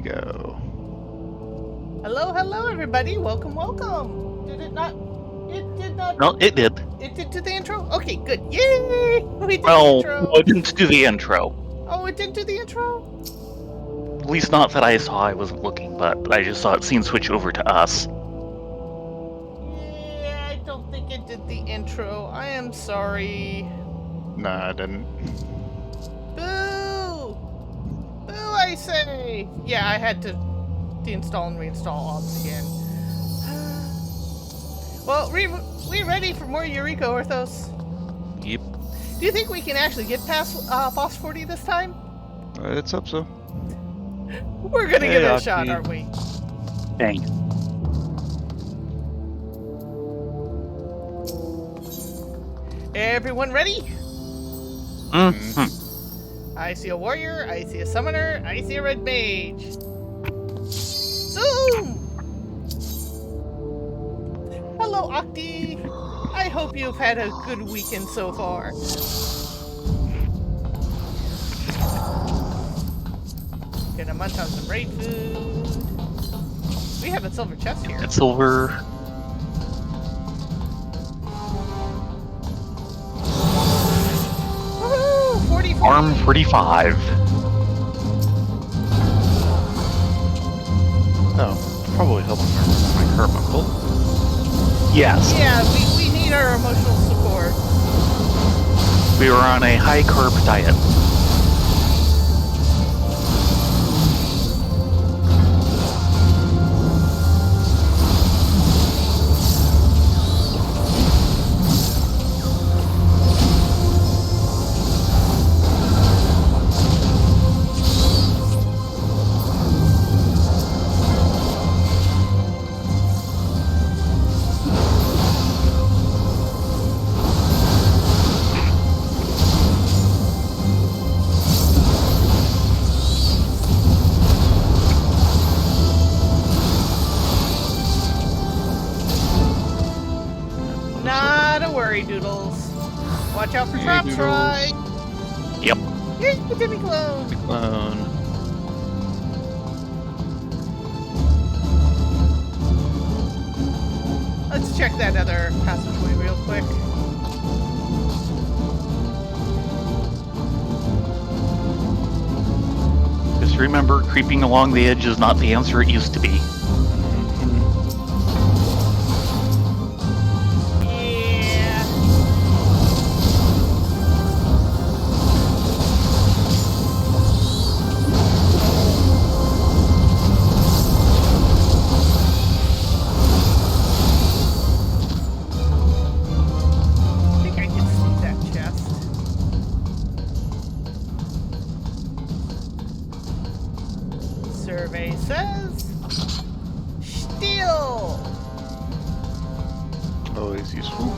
go. Hello, hello, everybody. Welcome, welcome. Did it not? It did not. No, it did. It did do the intro? Okay, good. Yay! We did the Well, intro. it didn't do the intro. Oh, it didn't do the intro? At least not that I saw. I wasn't looking, but I just saw it scene switch over to us. Yeah, I don't think it did the intro. I am sorry. Nah, I didn't. Boo! Boo, I say! Yeah, I had to deinstall and reinstall OBS again. Well, we ready for more Eureka Orthos? Yep. Do you think we can actually get past Boss 40 this time? Let's hope so. We're gonna give it a shot, Aki. aren't we? Dang. Everyone ready? Mm-hmm. I see a warrior, I see a summoner, I see a red mage. Zoom! Hello, Octi. I hope you've had a good weekend so far. Gonna munch on some raid food. We have a silver chest here. It's silver. Woohoo! 40 Arm 45. Oh, probably helping my Carmichael. Yes. Yeah, we need our emotional support. We were on a high carb diet. Not a worry, Doodles. Watch out for Hey, traps, Doodles. right? Yep. Yay, Timmy Clone! Clone. Let's check that other passageway real quick. Just remember, creeping along the edge is not the answer it used to be. Yeah. I think I can see that chest. Survey says steel. Always useful.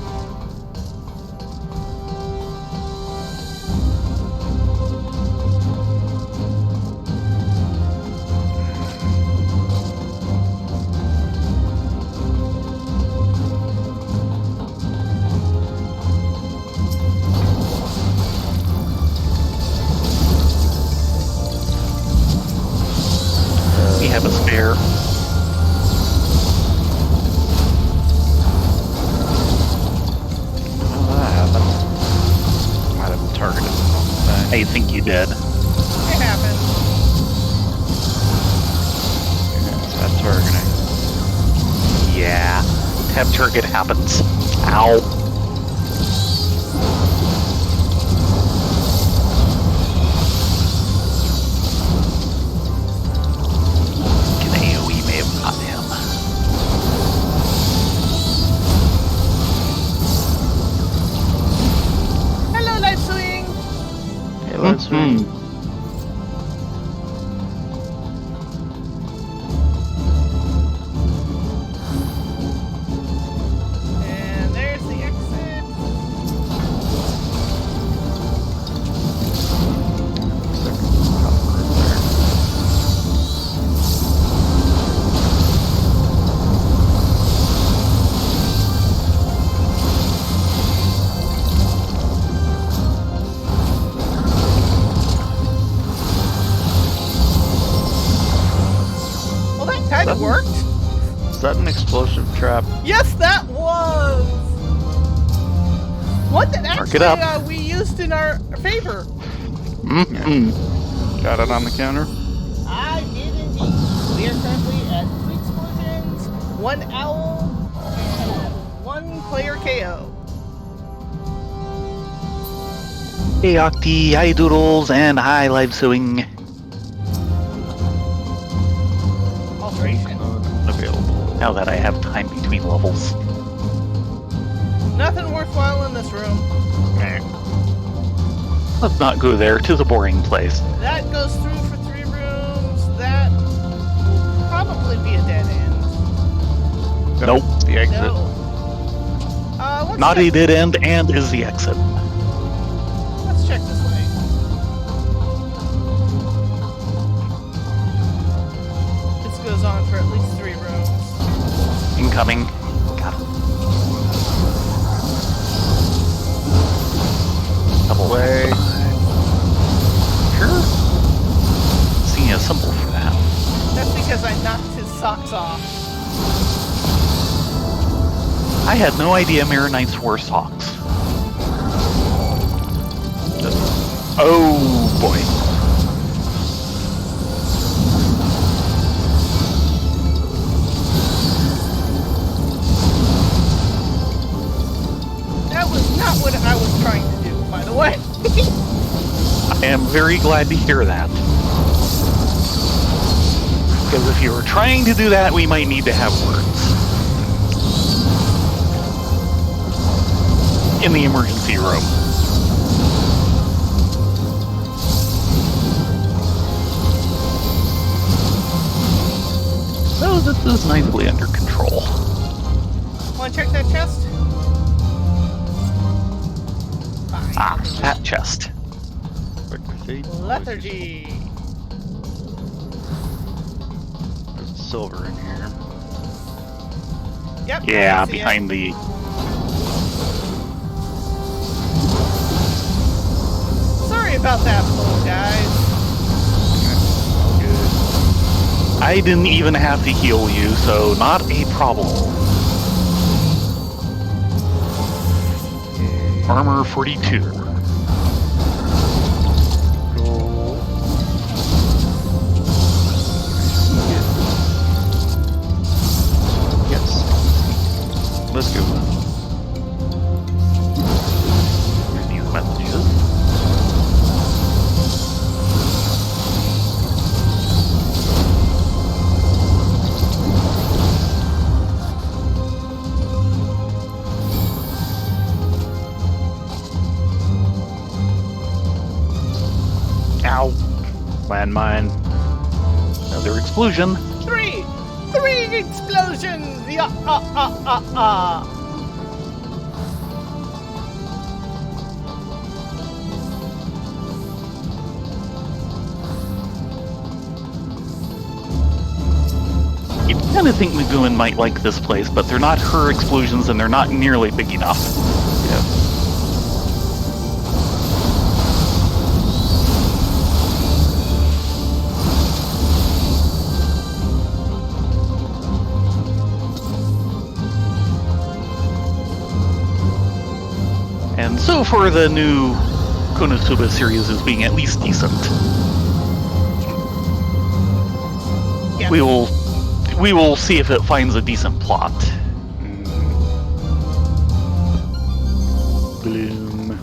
We have a spare. Oh, that happened. Might have targeted the wrong thing. I think you did. It happened. Yeah, it's targeting. Yeah. Tab target happens. Ow. An AoE may have gotten him. Hello, Light Swing. Hey, let's Mhm. And there's the kind of worked. Is that an explosive trap? Yes, that was! One that Mark it up. actually we used in our favor. Mm-mm. Got it on the counter? I did indeed. We are currently at 2 explosions, 1 owl, and 1 player KO. Hey Octi, hi Doodles, and hi Live Sewing. Alteration. Available. Now that I have time between levels. Nothing worthwhile in this room. Let's not go there, 'tis a boring place. That goes through for 3 rooms. That will probably be a dead end. Nope. The exit. No. Let's Not check, a dead end, and is the exit. let's check this way. This goes on for at least 3 rooms. Incoming. Got it. Double Way. Sure. Seeing a symbol for that. That's because I knocked his socks off. I had no idea Mirror Knights wore socks. Oh boy. That was not what I was trying to do, by the way. I am very glad to hear that. Because if you were trying to do that, we might need to have words. In the emergency room. So this is nicely under control. Wanna check that chest? Fine. Ah, that chest. Quick fate. Lethargy. There's silver in here. Yep. Yeah, I see it. behind the... Sorry about that blow, guys. All good. I didn't even have to heal you, so not a problem. Armor 42. Gold. Yes. Let's go. These messages. Ow. Landmine. Another explosion. 3 explosions. Yeah. You kind of think Magoon might like this place, but they're not her explosions and they're not nearly big enough. Yep. And so far, the new Konosuba series is being at least decent. Yes. We will see if it finds a decent plot. Bloom.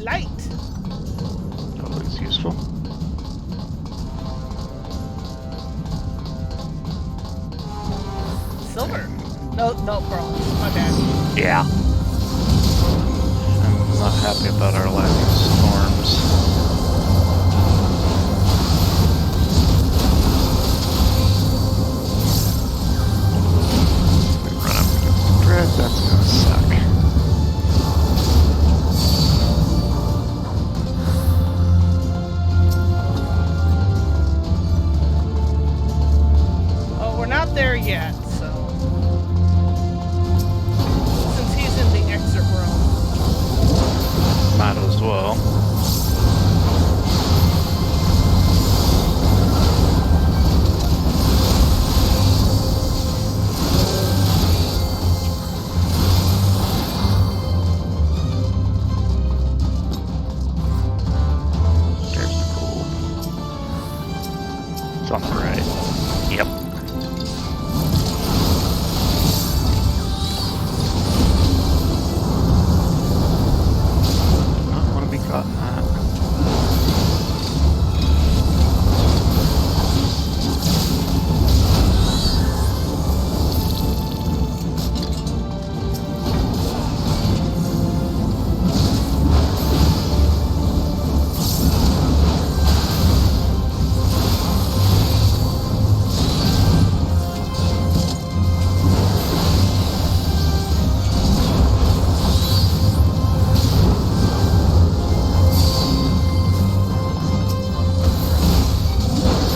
Light. Always useful. Silver. No, bronze. My bad. Yeah. I'm not happy about our lack of storms. We run up against the dread, that's gonna suck. Oh, we're not there yet, so. Since he's in the exit room. Might as well. It's on the right. Yep. Not want to be caught in that.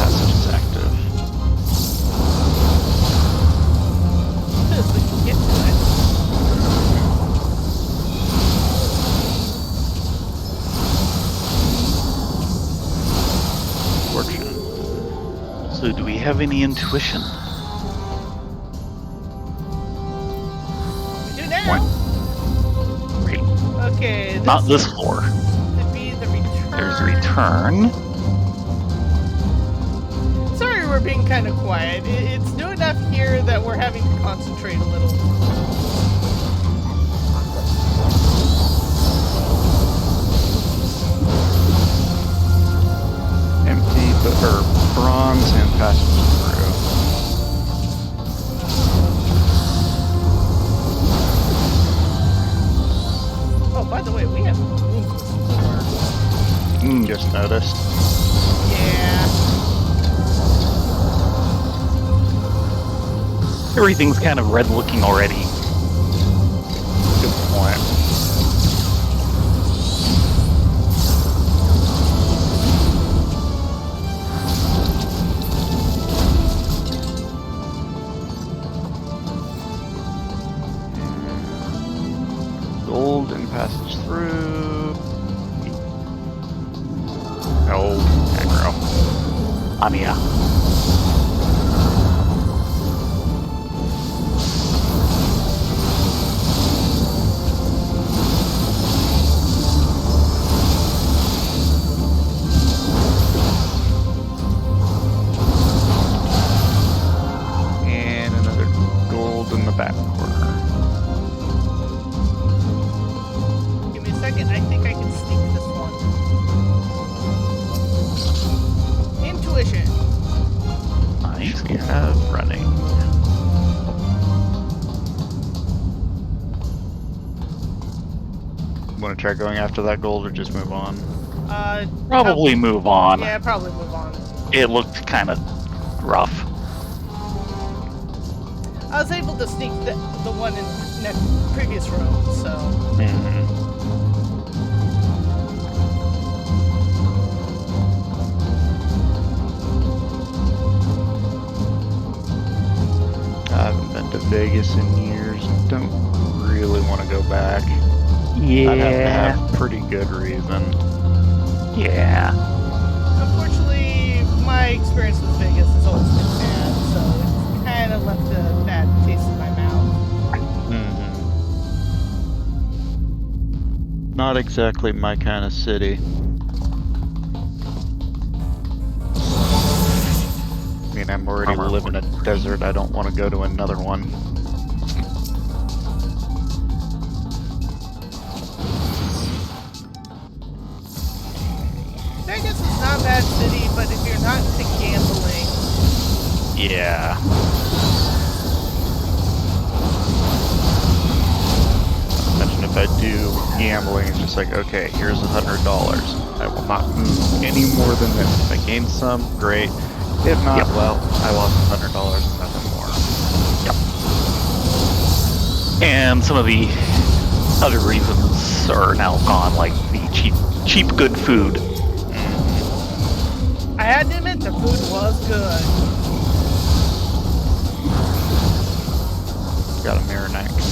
Passage is active. We can get to it. Fortunate. So do we have any intuition? We do now. Great. Okay. Not this floor. Could be the return. There's return. Sorry, we're being kind of quiet. It's new enough here that we're having to concentrate a little. Empty, or bronze and passage through. Oh, by the way, we have rooms before. Just noticed. Yeah. Everything's kind of red looking already. Good point. Gold and passage through. Oh, aggro. Amiya. And another gold in the back corner. Give me a second. I think I can sneak this one. Intuition. Nice. We have running. Want to try going after that gold or just move on? Probably move on. Yeah, probably move on. It looked kind of rough. I was able to sneak the one in the previous room, so. I haven't been to Vegas in years. Don't really want to go back. I'd have to have pretty good reason. Yeah. Unfortunately, my experience with Vegas has always been bad, so it's kind of left a bad taste in my mouth. Not exactly my kind of city. I mean, I'm already Armor living in a desert. I don't want to go to another one. Vegas is not a bad city, but if you're not into gambling, Yeah. Imagine if I do gambling, it's just like, okay, here's $100. I will not move any more than this. If I gain some, great. If not, Yep. well, I lost $100 and nothing more. And some of the other reasons are now gone, like the cheap good food. I had to admit the food was good. Got a mirror knight coming in.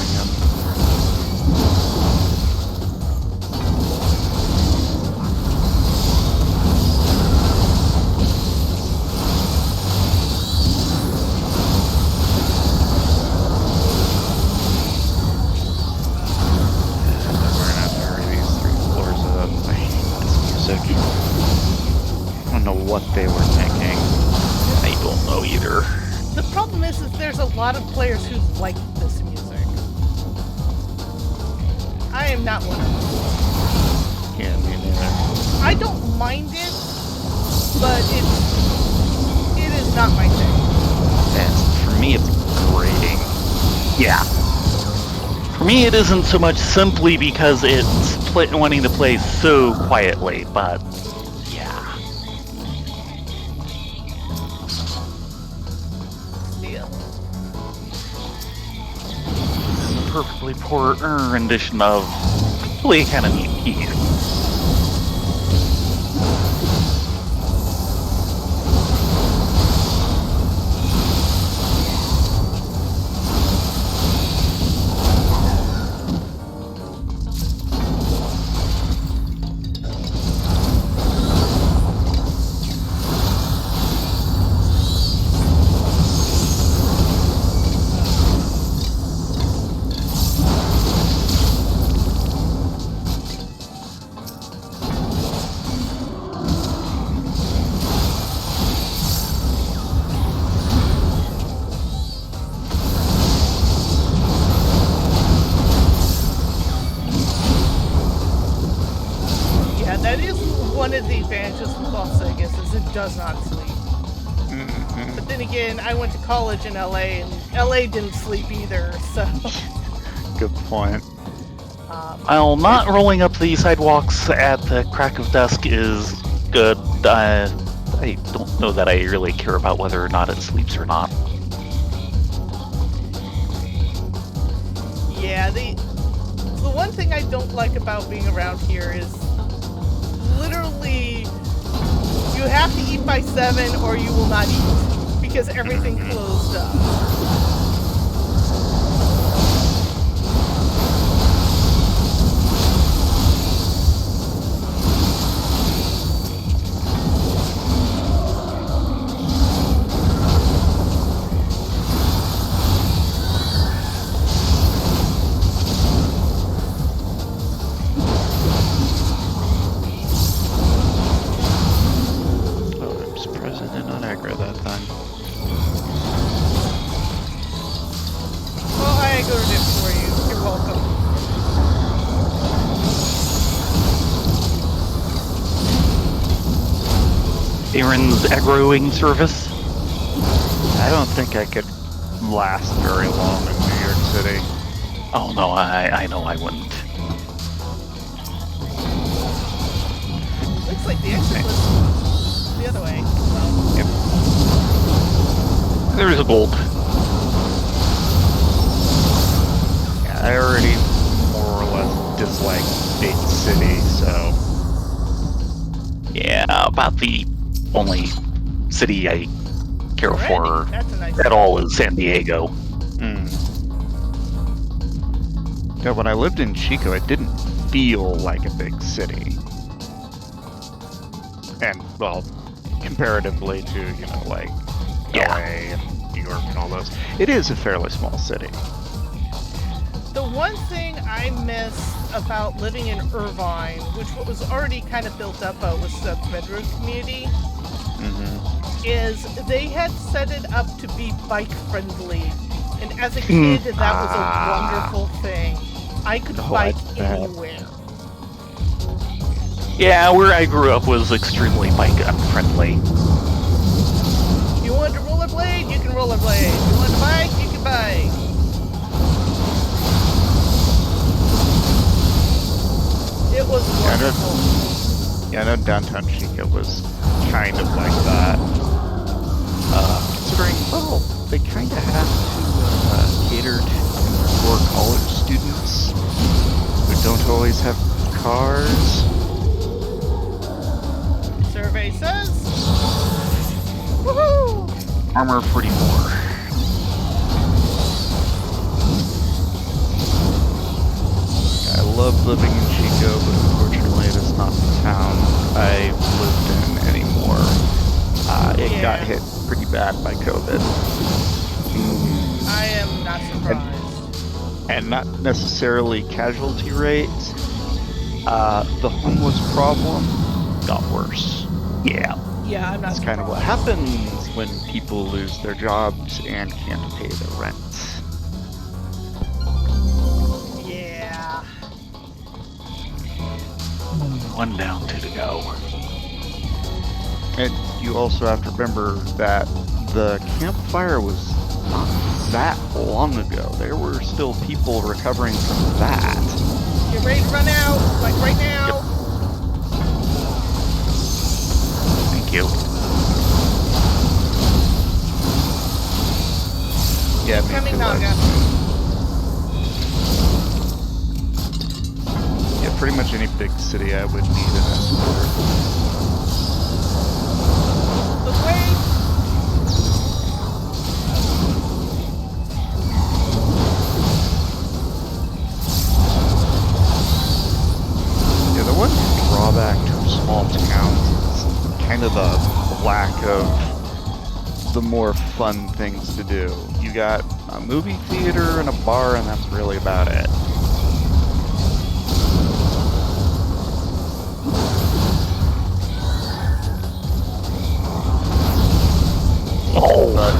What they were thinking. don't know either. The problem is there's a lot of players who like this music. I am not one of them. Yeah, me neither. I don't mind it, but it is not my thing. For me, it's grating. Yeah. For me, it isn't so much simply because it's wanting to play so quietly, but yeah. Still. This is a perfectly poor rendition of really kind of neat piece. One of the advantages with Las Vegas is it does not sleep. Mm-hmm. But then again, I went to college in LA, and LA didn't sleep either, so... Good point. While not rolling up the sidewalks at the crack of dusk is good, I don't know that I really care about whether or not it sleeps or not. Yeah, the one thing I don't like about being around here is literally you have to eat by 7 or you will not eat because everything closed up. Aaron's aggroing service? I don't think I could last very long in New York City. Oh no, I know I wouldn't. Looks like the exit was the other way. Well, Yep. There's a gold. Yeah, I already more or less dislike Dade City, so... Yeah, about the only city I care for that's a nice at all is San Diego. Yeah, when I lived in Chico, it didn't feel like a big city. And, well, comparatively to, you know, like, Yeah. LA and New York and all those, it is a fairly small city. The one thing I miss about living in Irvine, which was already kind of built up with the bedroom community, is they had set it up to be bike friendly. And as a kid, that was a wonderful thing. I could bike anywhere. Yeah, where I grew up was extremely bike unfriendly. You want to rollerblade? You can rollerblade. You want to bike? You can bike. It was wonderful. Yeah, I know downtown Chico was kind of like that. Considering, well, they kind of have to cater to poor college students who don't always have cars. Survey says. Woohoo! Armor 44. I love living in Chico, but unfortunately it is not the town I lived in anymore. It got hit pretty bad by COVID. I am not surprised. And not necessarily casualty rates. The homeless problem got worse. Yeah. Yeah, I'm not. That's kind of what happens when people lose their jobs and can't pay their rent. Yeah. One down, 2 to go. And you also have to remember that the campfire was not that long ago. There were still people recovering from that. Get ready to run out, like right now. Thank you. Yeah, me Coming, too, Naga. Yeah, pretty much any big city I would need an escort. Look away. Yeah, the one drawback to small towns is kind of the lack of the more fun things to do. You got a movie theater and a bar, and that's really about it. Oh, But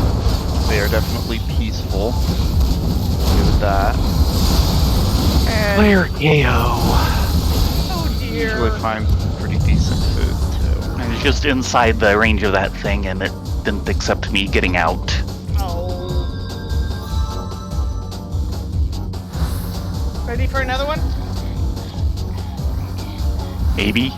they are definitely peaceful. Give it that. And where Yayo? Oh dear. usually find pretty decent food too. I was just inside the range of that thing and it didn't accept me getting out. Oh. Ready for another one? Maybe.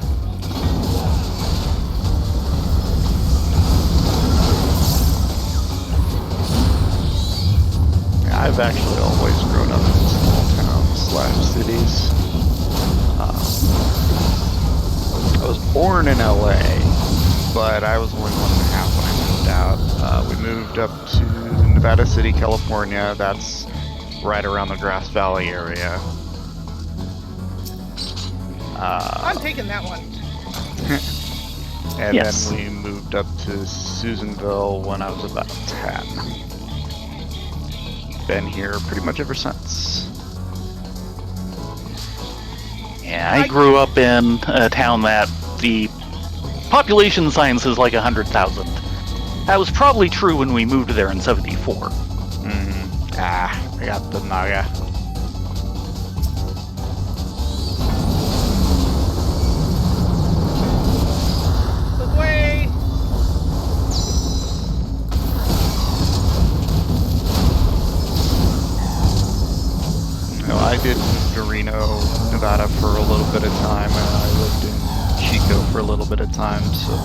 I've actually always grown up in small towns / cities. I was born in LA, but I was only 1.5 when I moved out. We moved up to Nevada City, California. That's right around the Grass Valley area. I'm taking that one. And Yes. then we moved up to Susanville when I was about 10. Been here pretty much ever since. Yeah, I grew up in a town that the population science is like 100,000. That was probably true when we moved there in 74. I got the Naga. Look away. No, I did move to Reno, Nevada for a little bit of time, and I lived in Chico for a little bit of time. So,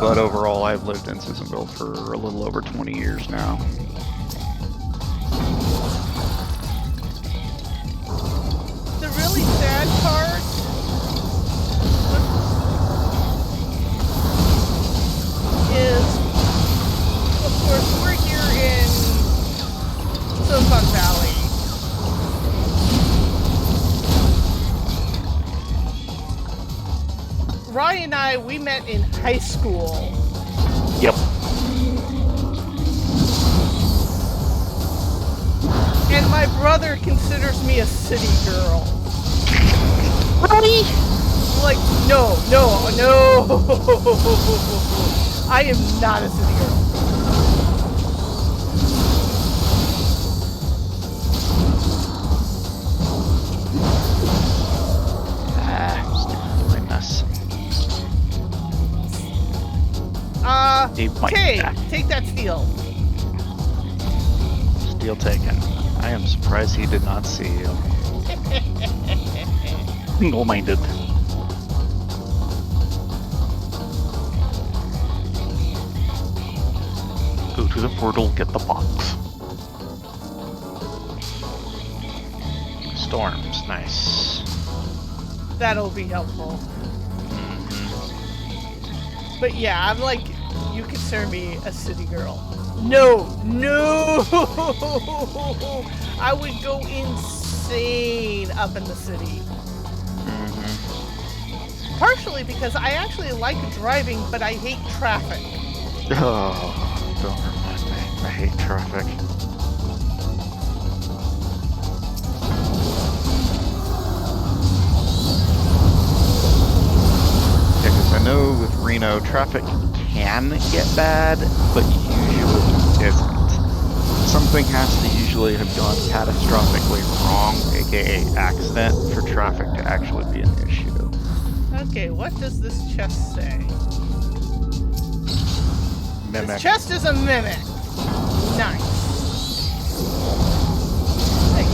but overall, I've lived in Susanville for a little over 20 years now. The really sad part is, of course, we're here in Silicon Valley. Ryan and I, we met in high school. Yep. And my brother considers me a city girl. Really? Like, no. I am not a city girl. Stupid mess. Dave might be Okay, back. take that steel. Deal taken. I am surprised he did not see you. Single-minded. Go to the portal, get the box. Storms, nice. That'll be helpful. But yeah, I'm like, you consider me a city girl. No! I would go insane up in the city. Partially because I actually like driving, but I hate traffic. Oh, don't remind me. I hate traffic. Yeah, because I know with Reno, traffic can get bad, but usually isn't. Something has to usually have gone catastrophically wrong, aka accident, for traffic to actually be an issue. Okay, what does this chest say? Mimic. This chest is a mimic. Nice. Hey.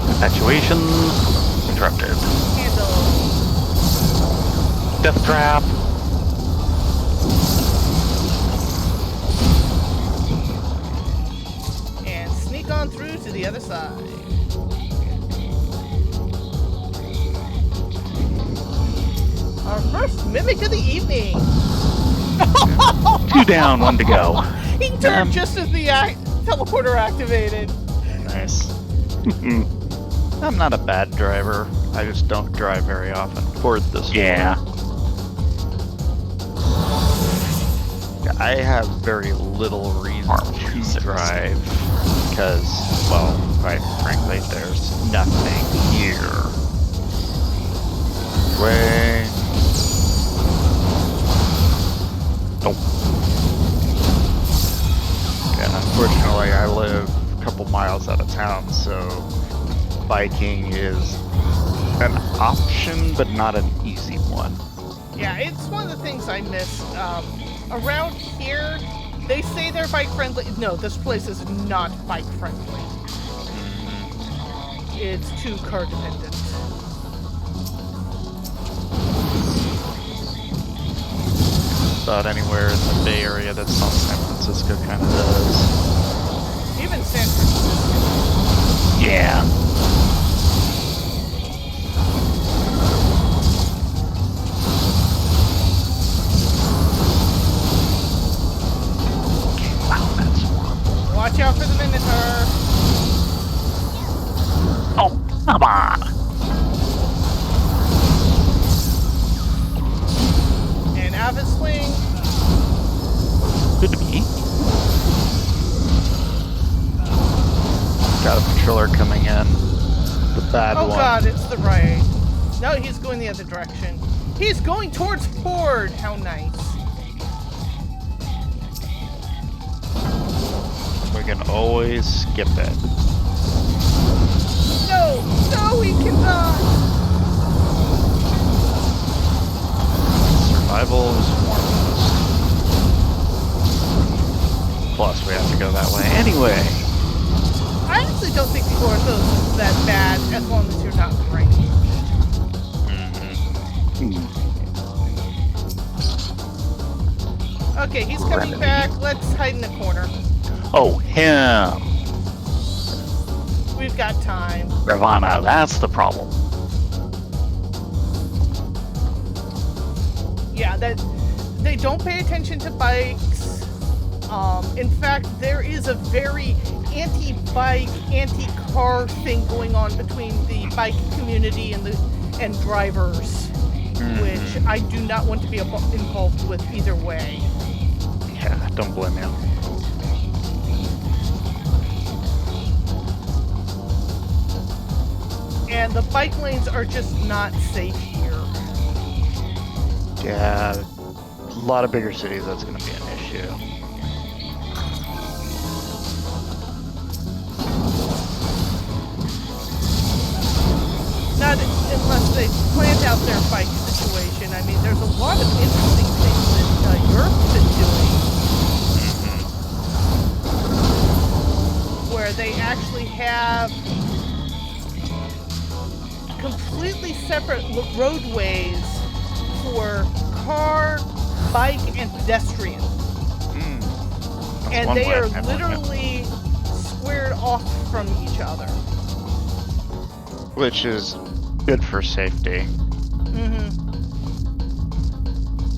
Infatuation interrupted. Handle. Death trap. And sneak on through to the other side. Our first mimic of the evening. 2 down, 1 to go. He turned just as the teleporter activated. Nice. I'm not a bad driver. I just don't drive very often. For this Yeah. I have very little reason to Six. drive because, well, quite frankly, there's nothing here. Way. Nope. Yeah, unfortunately, I live a couple miles out of town, so biking is an option, but not an easy one. Yeah, it's one of the things I miss. Around here, they say they're bike friendly. No, this place is not bike friendly. It's too car dependent. About anywhere in the Bay Area that's not San Francisco kind of does. Even San Francisco. Yeah. Wow, that's one. Watch out for the Minotaur. Oh, come on. And out of his swing. Good to be. Got a patroller coming in. The bad Oh one. god, it's the right. No, he's going the other direction. He's going towards Ford. How nice. We can always skip it. No, no, he cannot. Survival is foremost. Plus, we have to go that way anyway. I actually don't think the ortho's that bad as long as you're not right. Okay, he's coming Remedy. back. Let's hide in the corner. Oh, him. We've got time. Ravana, that's the problem. Yeah, that they don't pay attention to bikes. In fact, there is a very anti-bike, anti-car thing going on between the bike community and drivers, which I do not want to be involved with either way. Yeah, don't blame you. And the bike lanes are just not safe here. Yeah, a lot of bigger cities, that's going to be an issue. Not unless they planned out their bike situation. I mean, there's a lot of interesting things that Europe's been doing, where they actually have completely separate roadways for car, bike, and pedestrian. That's And one they way are of handling it. literally squared off from each other. Which is good for safety.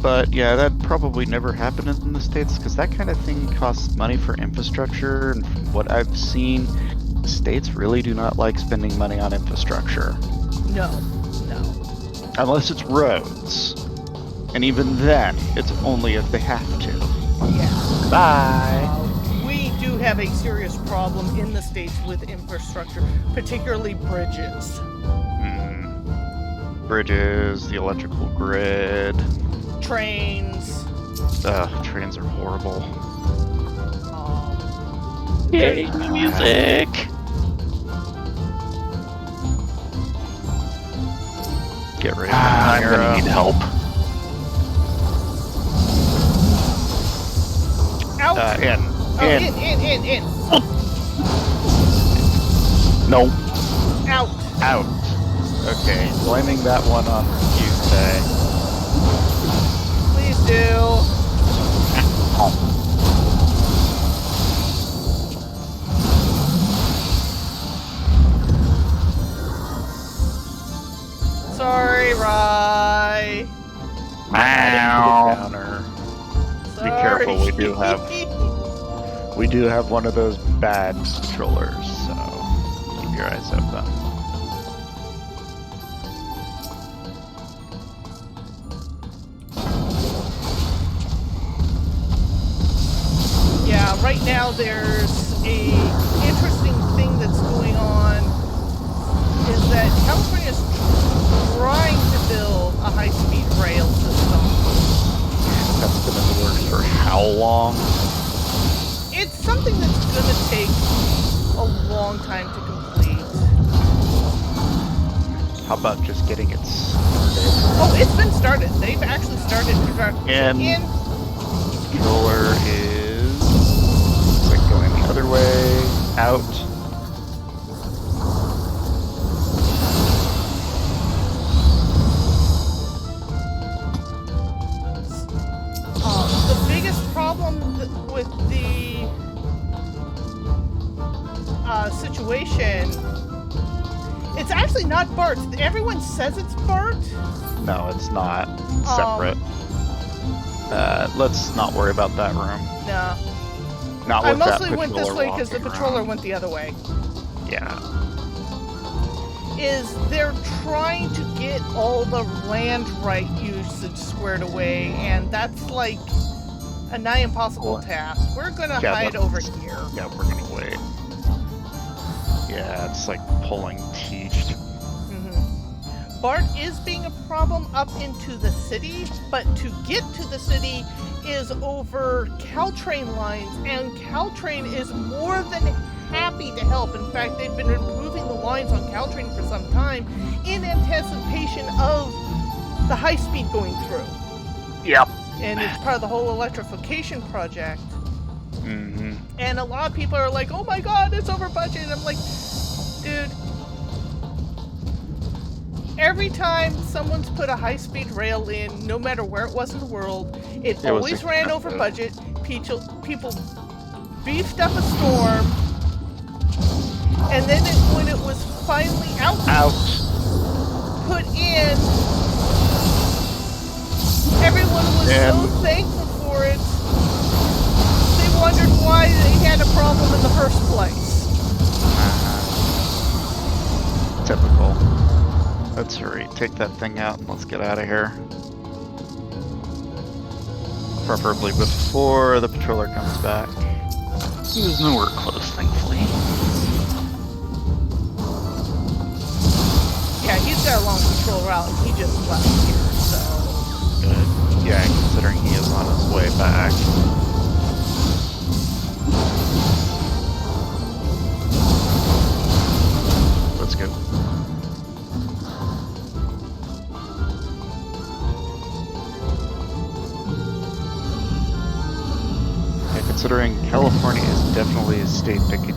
But yeah, that probably never happened in the States because that kind of thing costs money for infrastructure. And from what I've seen, the States really do not like spending money on infrastructure. No. Unless it's roads. And even then, it's only if they have to. Yeah. Bye. We do have a serious problem in the States with infrastructure, particularly bridges. Bridges, the electrical grid. Trains. Trains are horrible. Yay, music! Get ready. I'm gonna need help. Out. In. Oh, in. No. Out. Out. Okay, blaming that one on Tuesday. Please do. Sorry, Rye. Ow. Counter. Sorry. careful, we do have one of those bad controllers, so keep your eyes open. Yeah, right now there's a interesting thing that's going on is that California is trying to build a high-speed rail system. That's been in the works for how long? It's something that's going to take a long time to complete. How about just getting it started? Oh, it's been started. They've actually started construction. And controller is like going the other way, out. The biggest problem with the situation, it's actually not BART. Everyone says it's BART. No, it's not. It's separate. Let's not worry about that room. No. Not I with that mostly went this way because the walking patroller around. went the other way. Yeah. Is they're trying to get all the land right usage squared away, and that's like a nigh impossible task. We're gonna hide over here. Yeah, we're gonna wait. Yeah, it's like pulling teeth. BART is being a problem up into the city, but to get to the city is over Caltrain lines, and Caltrain is more than happy to help. In fact, they've been improving the lines on Caltrain for some time in anticipation of the high speed going through. Yep. And it's part of the whole electrification project. Mm-hmm. And a lot of people are like, oh my god, it's over budget. And I'm like, dude, every time someone's put a high-speed rail in, no matter where it was in the world, it always ran over budget. People beefed up a storm, and then when it was finally put in, everyone was so thankful for it. They wondered why they had a problem in the first place. Typical. Let's hurry. Take that thing out and let's get out of here. Preferably before the patroller comes back. There's nowhere close, thankfully. Yeah, he's got a long patrol route, and he just left here, so... Good. Yeah, considering he is on his way back. Let's go. Yeah, considering California is definitely a state that could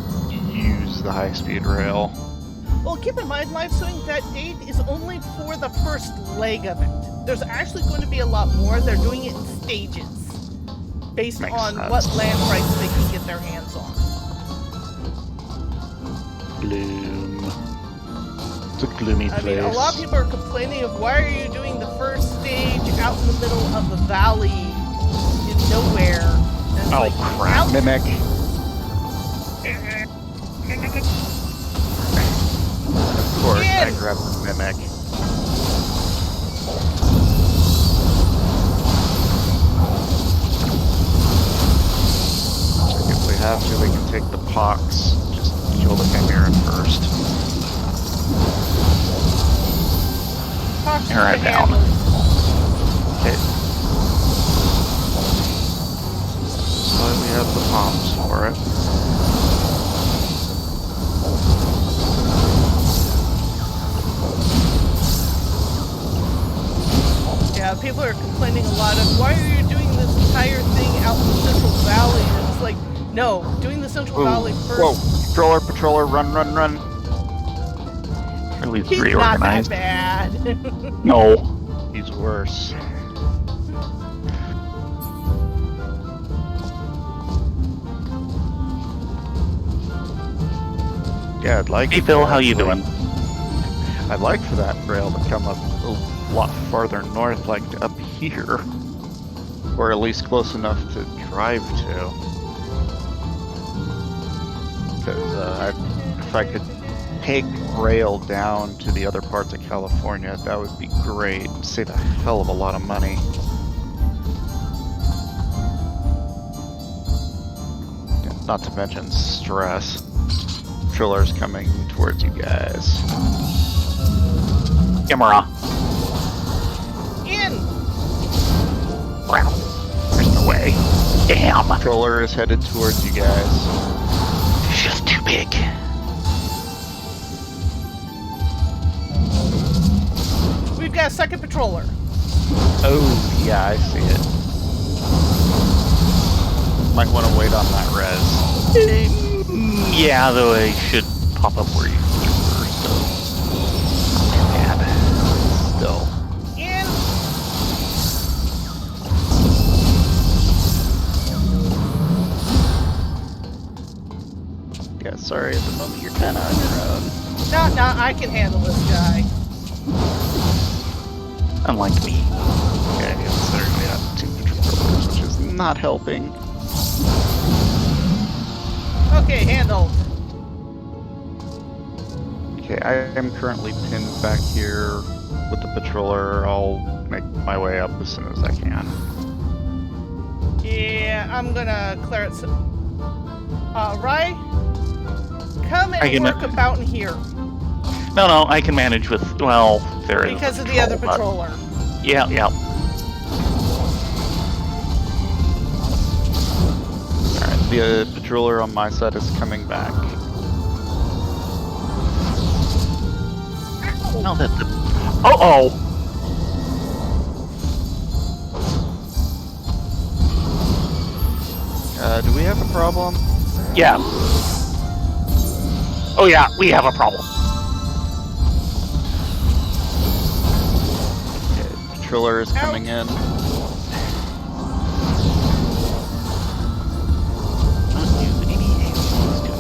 use the high-speed rail. Well, keep in mind, live suing that aid is only for the first leg of it. There's actually going to be a lot more. They're doing it in stages, based Makes on sense. what land rights they can get their hands on. Gloom. It's a gloomy I place. mean, a lot of people are complaining of why are you doing the first stage out in the middle of the valley in nowhere? And it's like, crap. out- Mimic. Of course, I Ian! grabbed the Mimic. We have to, they can take the pox. Just kill the Chimera first. Talk to Alright, the down. handlers. Okay. So we have the bombs for it. Yeah, people are complaining a lot of, why are you doing this entire thing out in the Central Valley? And it's like, no, doing the Central Valley first. Whoa, patroller, run. Or at least He's not that reorganized. bad. No. He's worse. Yeah, I'd like. Hey Phil, how you doing? I'd like for that rail to come up a lot farther north, like up here, or at least close enough to drive to. Because if I could take rail down to the other parts of California, that would be great. Save a hell of a lot of money. Yeah, not to mention stress. Patrollers coming towards you guys. Camera. In! Wow. There's no way. Damn. Patroller is headed towards you guys. It's just too big. We've got a second patroller. Oh, yeah, I see it. Might want to wait on that res. Yeah, though I should pop up where you were, so. Not too bad. Still. In! Yeah, sorry, at the moment you're kind of on your own. No, I can handle this guy. Unlike me. Okay, yeah, certainly got 2 patrollers, which is not helping. Okay, handled. Okay, I am currently pinned back here with the patroller. I'll make my way up as soon as I can. Yeah, I'm gonna clear it. Rye, come I and can- work about in here No, I can manage with, well, there is a because of the other patrol, patroller. but- Yeah. Alright, the patroller on my side is coming back. Now that the... Uh-oh! Do we have a problem? Yeah. Oh yeah, we have a problem. Okay, patroller is coming in.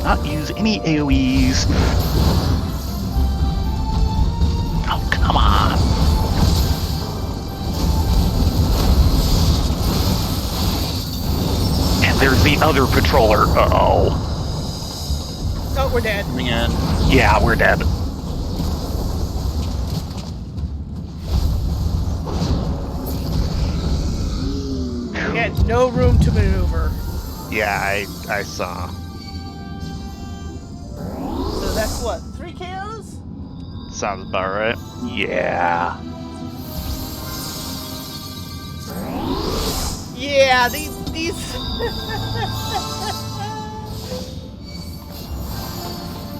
Not use any AoEs. Oh, come on. And there's the other patroller. Uh-oh. Oh, we're dead. Coming in. Yeah, we're dead. We had no room to maneuver. Yeah, I saw. So that's what, 3 KOs? Sounds about right. Yeah. Yeah, these.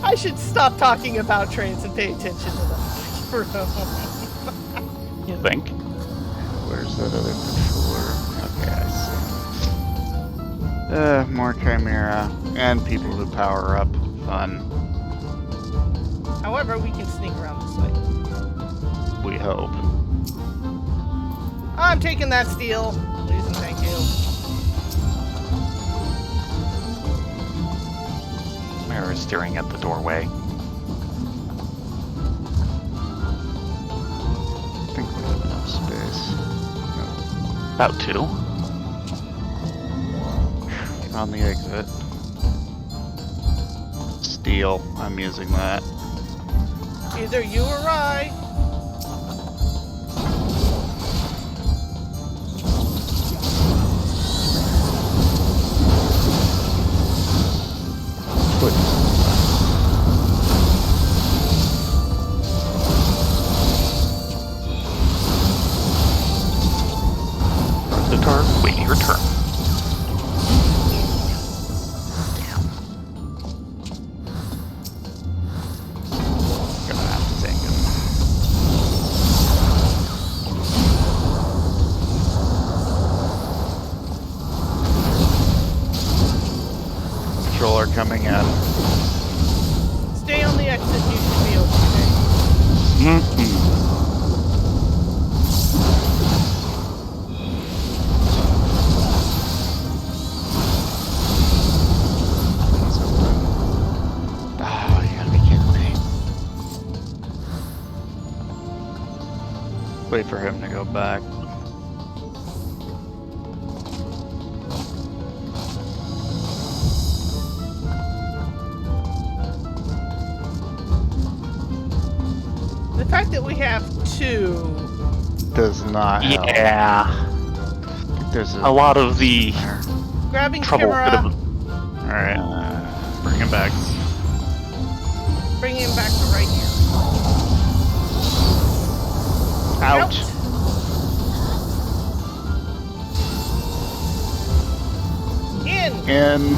I should stop talking about trains and pay attention to them. You think? Where's that other patroller? Okay, I see. More Chimera. And people who power up. Fun. However, we can sneak around this way. We hope. I'm taking that steel. Please and thank you. Mara is staring at the doorway. I think we have enough space. About 2. On the exit. Steel. I'm using that. Either you or I. coming in. Stay on the exit, you should be okay. Mm-hmm. Oh, you gotta be kidding me. Wait for him to go back. The fact that we have two. Does not help. Yeah. There's A lot of the Grabbing trouble could Kimura, have. Alright. Bring him back. bringing him back to right here. Out. In. In.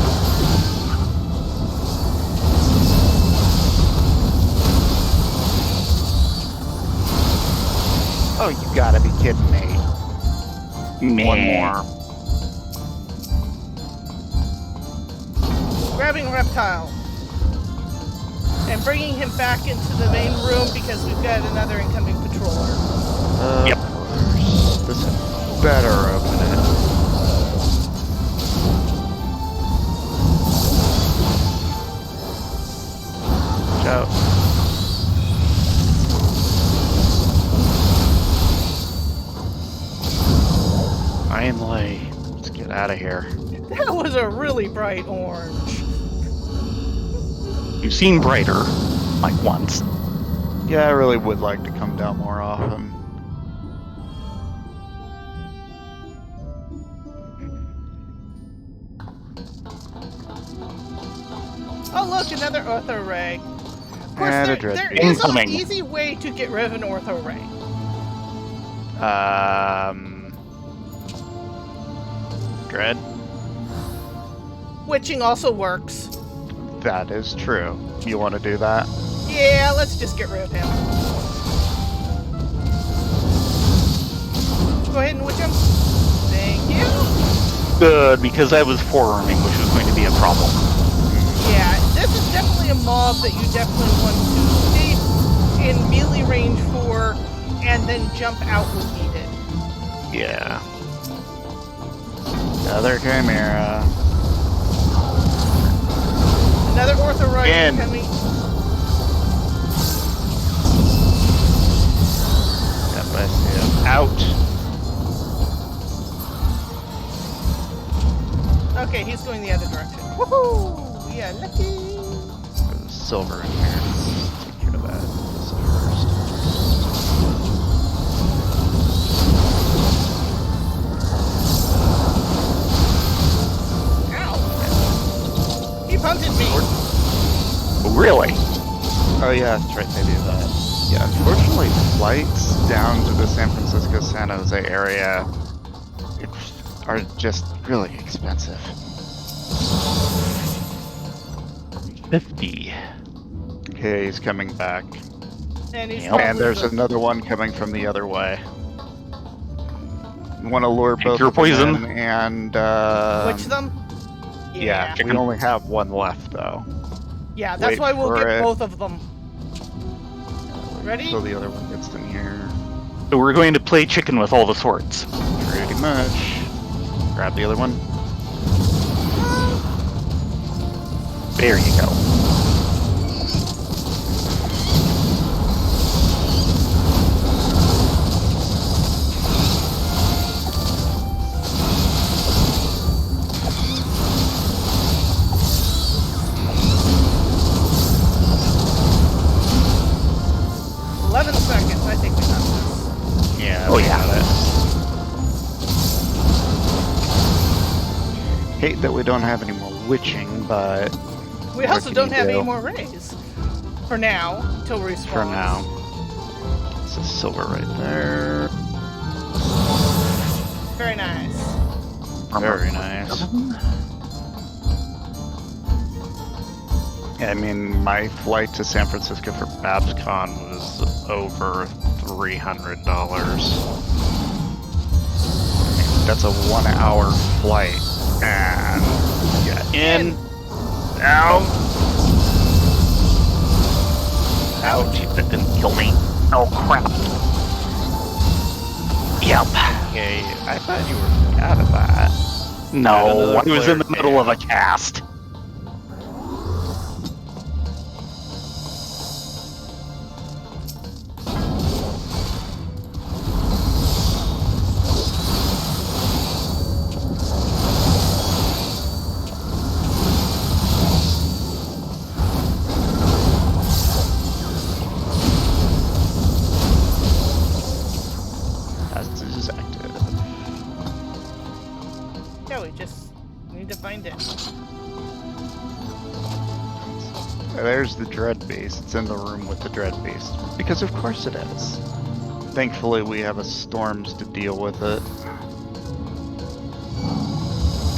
Oh, you gotta be kidding me. One more. Grabbing Reptile. And bringing him back into the main room because we've got another incoming patroller. Yep. This better open it. Watch out. Finally. Let's get out of here. That was a really bright orange. You've seen brighter, like once. Yeah, I really would like to come down more often. Oh look, another ortho ray. Of course, And a there dreadbeak. is an Incoming. easy way to get rid of an ortho ray. Dread? Witching also works. That is true. You want to do that? Yeah, let's just get rid of him. Go ahead and witch him. Thank you. Good, because I was forearming, which was going to be a problem. Yeah, this is definitely a mob that you definitely want to stay in melee range for and then jump out when needed. Yeah. Another Chimera. Another ortho ray In. coming. Yep, I see him. Out. Okay, he's going the other direction. Woohoo! Yeah, lucky. There's silver in here. Take care of that. This first. Ow! He punted me. Really? Oh yeah, that's right, they do that. Yeah, unfortunately, flights down to the San Francisco San Jose area are just really expensive. 50. Okay, he's coming back. And he's Yep. going And with there's the- another one coming from the other way. You want to lure Take both your of them poison. in and Witch them? yeah, we Chicken. only have one left though. Yeah, that's Wait why we'll for get it. both of them. Ready? So the other one gets in here. So we're going to play chicken with all the swords. Pretty much. Grab the other one. There you go. Seconds. I think we got this. Yeah. Oh, we yeah. got it. Hate that we don't have any more witching, but We What also can don't you have do? any more rays. For now, till respawn. for now. It's a silver right there. Very nice. Very nice. Yeah, I mean, my flight to San Francisco for BabsCon was over $300. That's a 1 hour flight. And yeah, in. Ow! Ouch, that didn't kill me. Oh crap. Yep. Okay, I thought you were out of that. No, Another I was in the player middle of a cast. As is active. Yeah, we just need to find it. There's the dread beast. It's in the room with the dread beast. Because of course it is. Thankfully we have a storms to deal with it.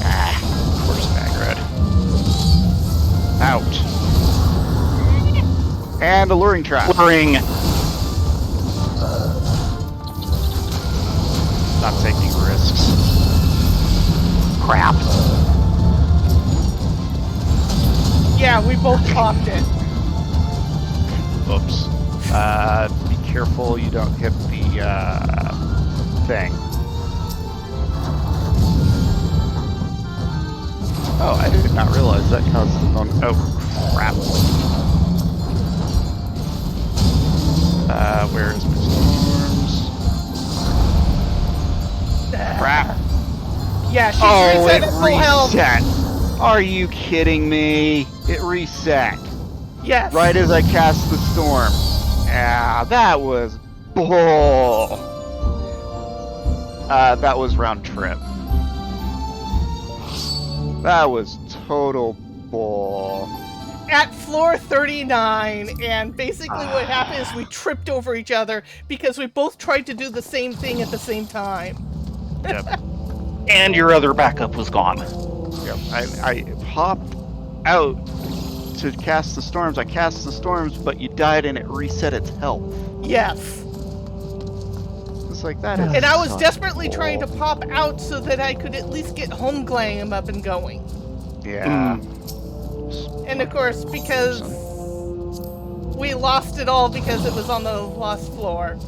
Ah, of course Magred. Out. And a luring trap. Luring. Not taking risks. Crap. Yeah, we both popped it. Oops. Be careful you don't hit the, thing. Oh, I did not realize that caused the phone. Oh, crap. Where is my storms? Crap. Yeah, she's Oh, reset it at full health. reset. Are you kidding me? It reset. Yes. Right as I cast the storm. Yeah, that was bull. That was round trip. That was total bull. At floor 39, and basically what happened is we tripped over each other because we both tried to do the same thing at the same time. Yep. And your other backup was gone. Yep. I popped out to cast the storms. I cast the storms, but you died and it reset its health. Yes. It's like that is. And I was such desperately trying to bull. pop out so that I could at least get home glam up and going. Yeah. And of course, because we lost it all because it was on the lost floor.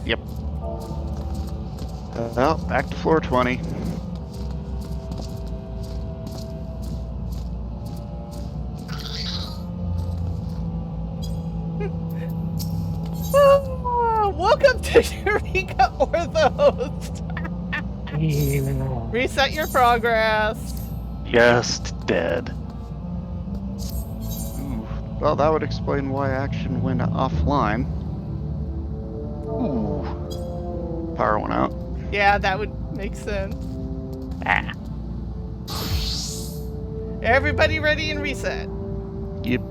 Yep. Well, back to floor 20. Welcome to Eureka Orthos. Reset your progress. Just dead. Ooh. Well, that would explain why action went offline. Ooh. Power went out. Yeah, that would make sense. Ah. Everybody ready and reset. Yep.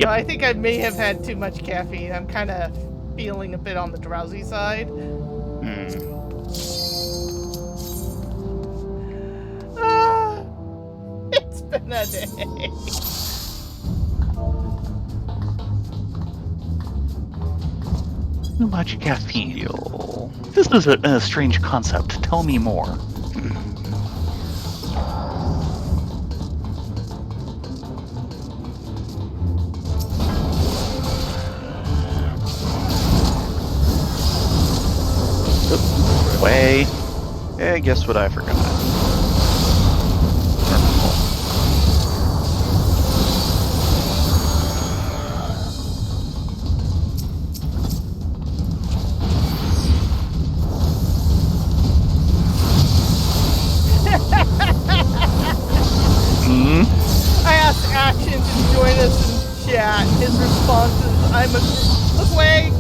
No, I think I may have had too much caffeine. I'm kind of feeling a bit on the drowsy side. It's been a day. Too much caffeine. This is a strange concept. Tell me more. Way. Hey, guess what I forgot? Hmm? I asked Action to join us in chat. His response is, I'm a... Look away!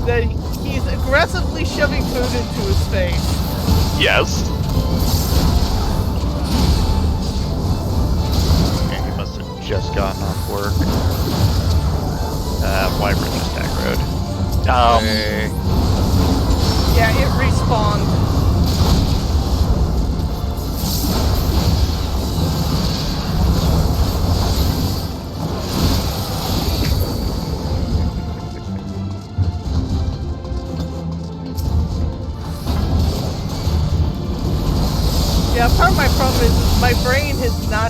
That he's aggressively shoving food into his face. Yes. Okay, he must have just gotten off work. Wyvern just aggroed. Hey. Yeah, it respawned.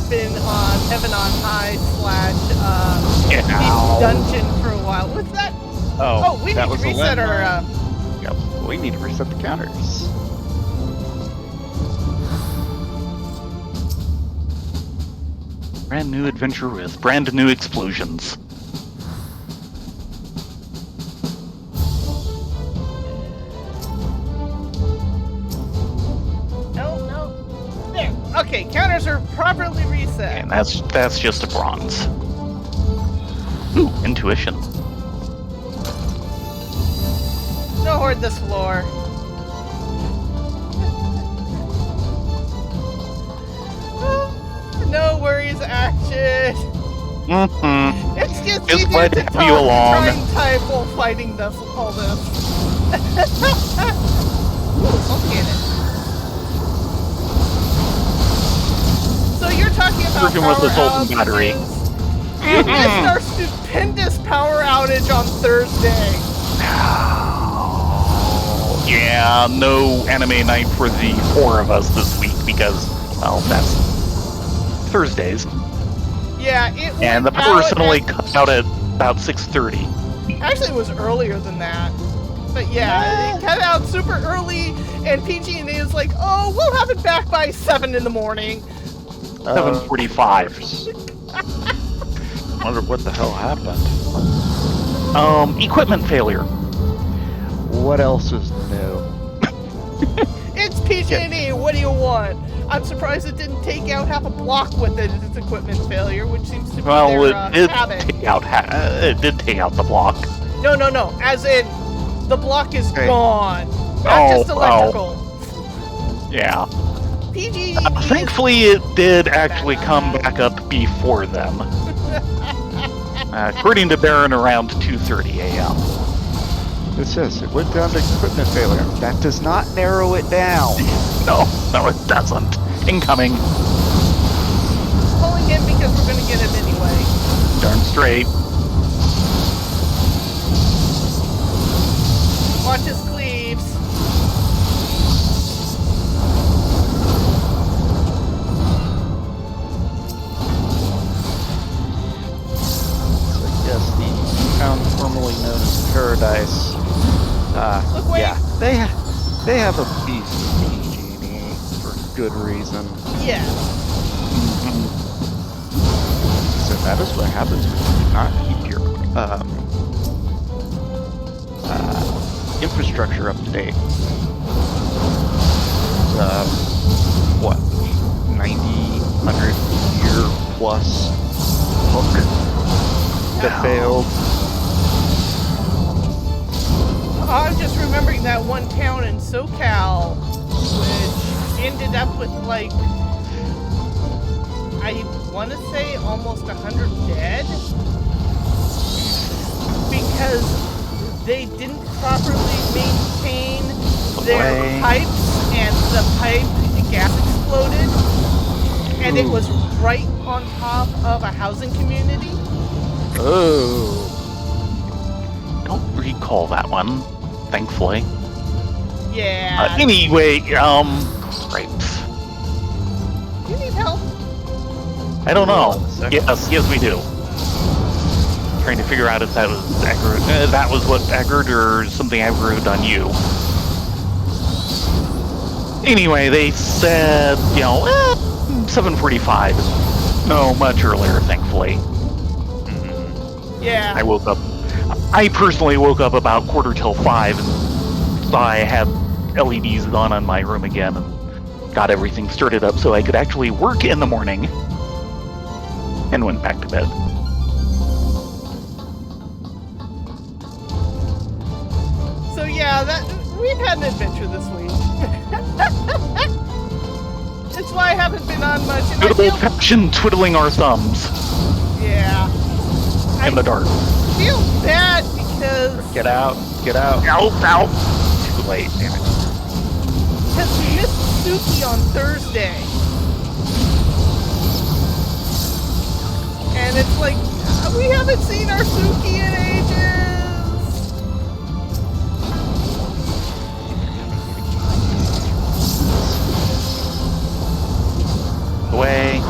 been on Heaven on High / Ow. Deep Dungeon for a while. What's that? Oh, we need that to was a reset our. landmine. Yep, we need to reset the counters. Brand new adventure with brand new explosions. No. There. Okay, counters are properly reset. And that's just a bronze. Ooh, intuition. No hoard this floor. No worries, action. Mm-hmm. It's just Just easier glad to to have talk you along. try and type while fighting all this. Ooh, smoke cannon. So you're talking about Working with the power Sultan battery. outages. You missed our stupendous power outage on Thursday. Yeah, no anime night for the 4 of us this week because, well, that's Thursdays. Yeah, it And the went power out suddenly at- cut out at about 6:30. Actually, it was earlier than that. But yeah, it cut out super early, and PG&E is like, oh, we'll have it back by 7 in the morning. 7:45. Wonder what the hell happened. Equipment failure. What else is new? It's PG&E, what do you want? I'm surprised it didn't take out half a block with it. Its equipment failure, which seems to be Well, their it did habit. take out. It did take out the block. No. As in, the block is Okay. gone. Not Oh, just electrical. Yeah. PG&E Thankfully, it did actually come back up before them. According to Baron, around 2:30 a.m. It says it went down to equipment failure. That does not narrow it down. No, it doesn't. Incoming. pulling him because we're going to get him anyway. Darn straight. Watch his cleaves. I guess the town formerly known as Paradise. Look, wait. Yeah, they have a beef with PG&E for good reason. Yeah. So that is what happens when you do not keep your infrastructure up to date. What, 90, 100 year plus hook that Ow. failed. I'm just remembering that one town in SoCal, which ended up with, like, I want to say almost 100 dead. Because they didn't properly maintain their Right. pipes, and the pipe gas exploded. And it was right on top of a housing community. Oh. Don't recall that one, thankfully. Yeah. Anyway, grapes. You need help? I don't know. Hold on a second. Yes, we do. Trying to figure out if that was aggroed. That was what aggroed or something aggroed on you. Anyway, they said, 7:45. No, much earlier, thankfully. Yeah. I personally woke up about 5:15 and saw I had LEDs on in my room again and got everything started up so I could actually work in the morning and went back to bed. So yeah, we've had an adventure this week. That's why I haven't been on much. And I Good feel, old-fashioned twiddling our thumbs yeah. in the dark. I feel bad because Get out. Get out. Ow! Too late, damn it. we missed Suki on Thursday. And it's like, we haven't seen our Suki in ages. Away.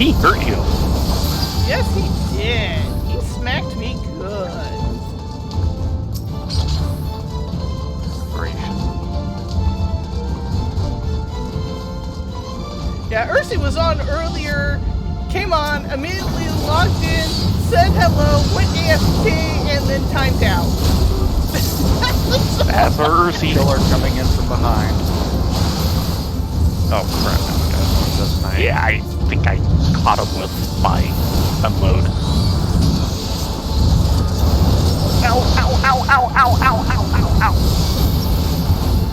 He hurt you. Yes, he did. He smacked me good. Gracious. Yeah, Ursi was on earlier, came on, immediately logged in, said hello, went AFK, and then timed out. That's Ursi. Killer coming in from behind. Oh crap! That's nice. Yeah, I think I caught him with my unload. Ow, ow, ow, ow, ow, ow, ow, ow, ow.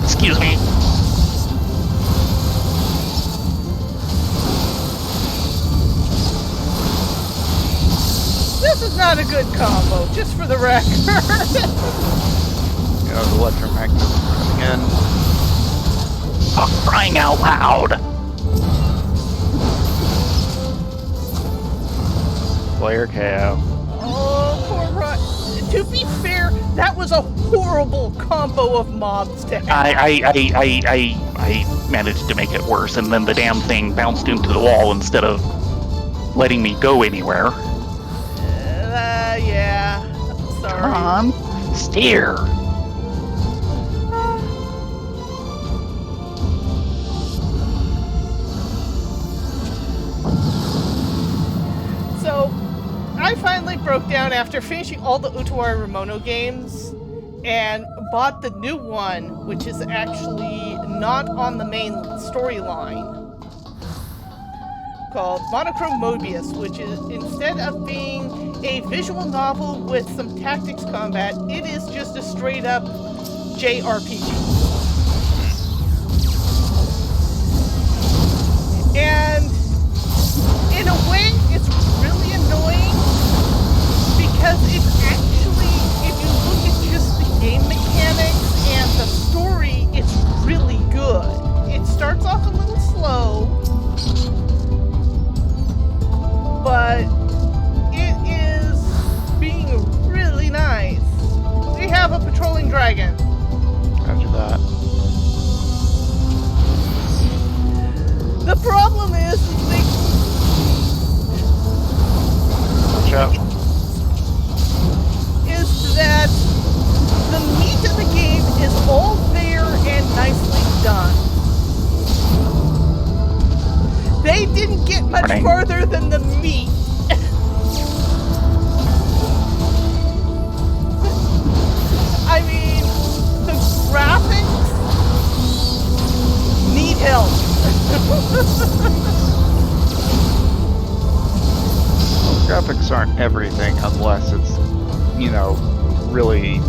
Excuse me. This is not a good combo, just for the record. Yeah, the electromagnetism coming in. Oh, crying out loud. Player KO. Oh, poor Ryan. To be fair, that was a horrible combo of mobs to have. I managed to make it worse, and then the damn thing bounced into the wall instead of letting me go anywhere. Yeah. Sorry. Come on, steer. So, I finally broke down after finishing all the Utawari Ramono games and bought the new one, which is actually not on the main storyline, called Monochrome Mobius, which is, instead of being a visual novel with some tactics combat, it is just a straight up JRPG. And in a way, it's really annoying because it's actually, if you look at just the game mechanics and the story, it's really good. It starts off a little slow, but it is being really nice. We have a patrolling dragon. Roger that. The problem is they Watch out. is that the meat of the game is all there and nicely done. They didn't get much Morning. further than the meat. I mean, the graphics need help. Graphics aren't everything unless it's, you know, really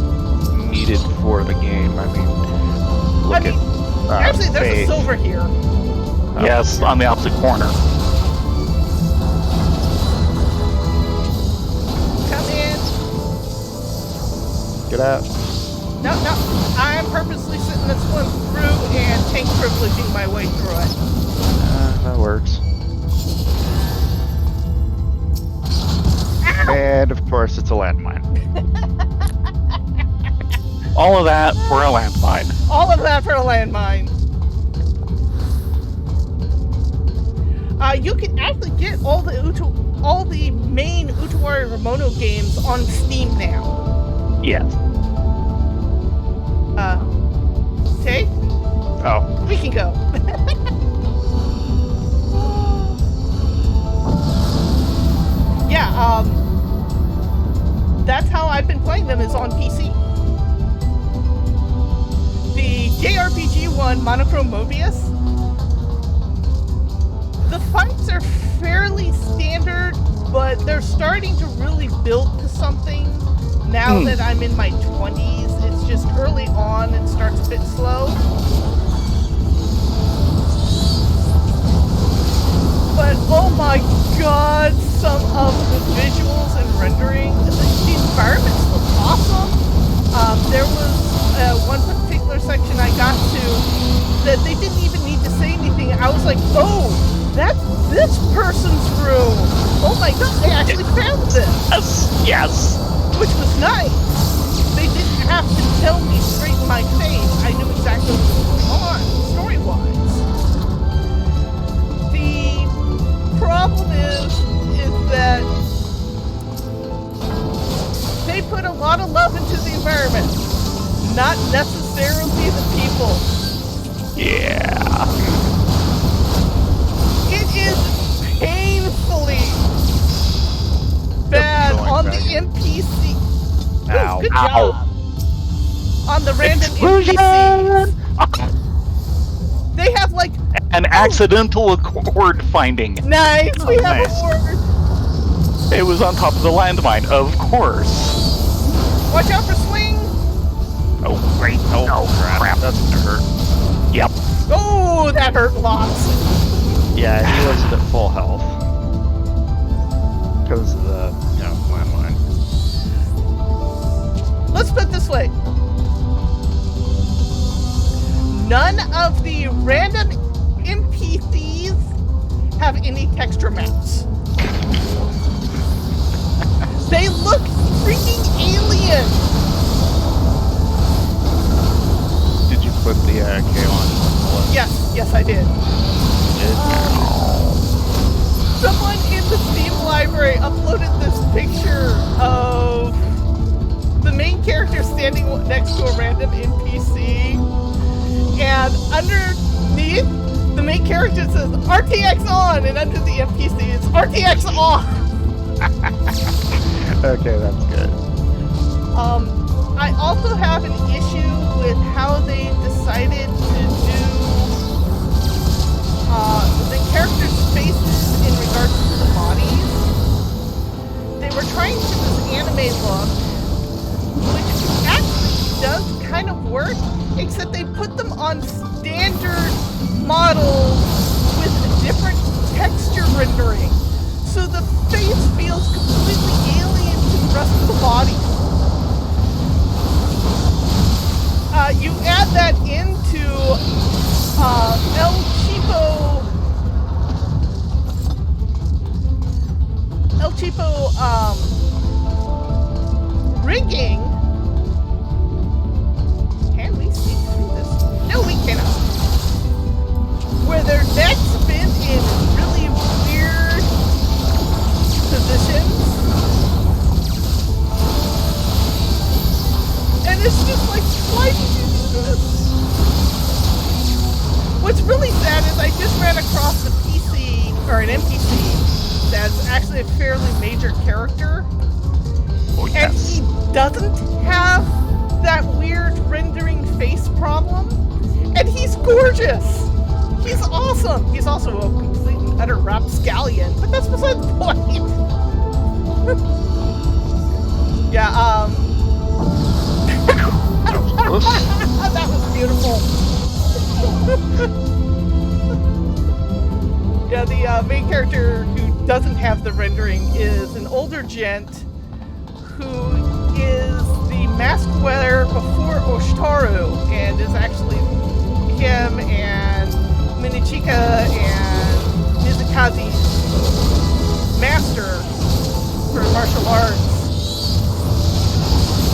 needed for the game. I mean, look at Actually, there's Faith. a silver here. Yes, on the opposite corner. Come in. Get out. No, I'm purposely sitting this one through and tank privileging my way through it. That works. Ow! And of course, it's a landmine. All of that for a landmine. All of that for a landmine. You can actually get all the main Utawari Ramono games on Steam now. Yes. Tay, Oh, we can go. Yeah, that's how I've been playing them, is on PC. The JRPG one, Monochrome Mobius, the fights are fairly standard, but they're starting to really build to something now that I'm in my 20s. It's just early on, it starts a bit slow. But oh my god, some of the visuals and rendering, the environments look awesome. There was one particular section I got to that they didn't even need to say anything. I was like, oh, that's this person's room. Oh my god, they actually found this. Yes. Which was nice. They didn't have to tell me straight in my face. I knew exactly what was going on, story-wise. The problem is that they put a lot of love into the environment, not necessarily the people. Yeah. It is painfully bad on the NPC. Ooh, Ow. good Ow. job. On the random Explosion! NPCs. They have like An accidental accord finding. nice. We have nice. a word. It was on top of the landmine, of course. Watch out for swing. Oh, great. Oh, crap. That's gonna hurt. Yep. Oh, that hurt lots. Yeah, he wasn't at full health. Because of the, landmine. Let's put it this way. None of the random NPCs have any texture maps. They look freaking alien. Did you put the K-On? Yes, I did. Someone in the Steam library uploaded this picture of the main character standing next to a random NPC, and underneath the main character says RTX on, and under the NPC it's RTX off. Okay, that's good. I also have an issue with how they decided to do the characters' faces in regards to the bodies. They were trying to do this anime look, which actually does kind of work, except they put them on standard models with different texture rendering. So the face feels completely alien to the rest of the body. You add that into El Cheapo rigging. Can we see through this? No, we cannot. Where their necks bend in really weird positions. And it's just like, why did you do this? What's really sad is I just ran across a PC, or an NPC, that's actually a fairly major character. Oh, And yes. he doesn't have that weird rendering face problem. And he's gorgeous. He's awesome. He's also a complete and utter rapscallion, but that's beside the point. Yeah, that was beautiful. Yeah, the main character who doesn't have the rendering is an older gent who is the mask wearer before Oshtaru, and is actually him and Minichika and Mizukaze's master for martial arts.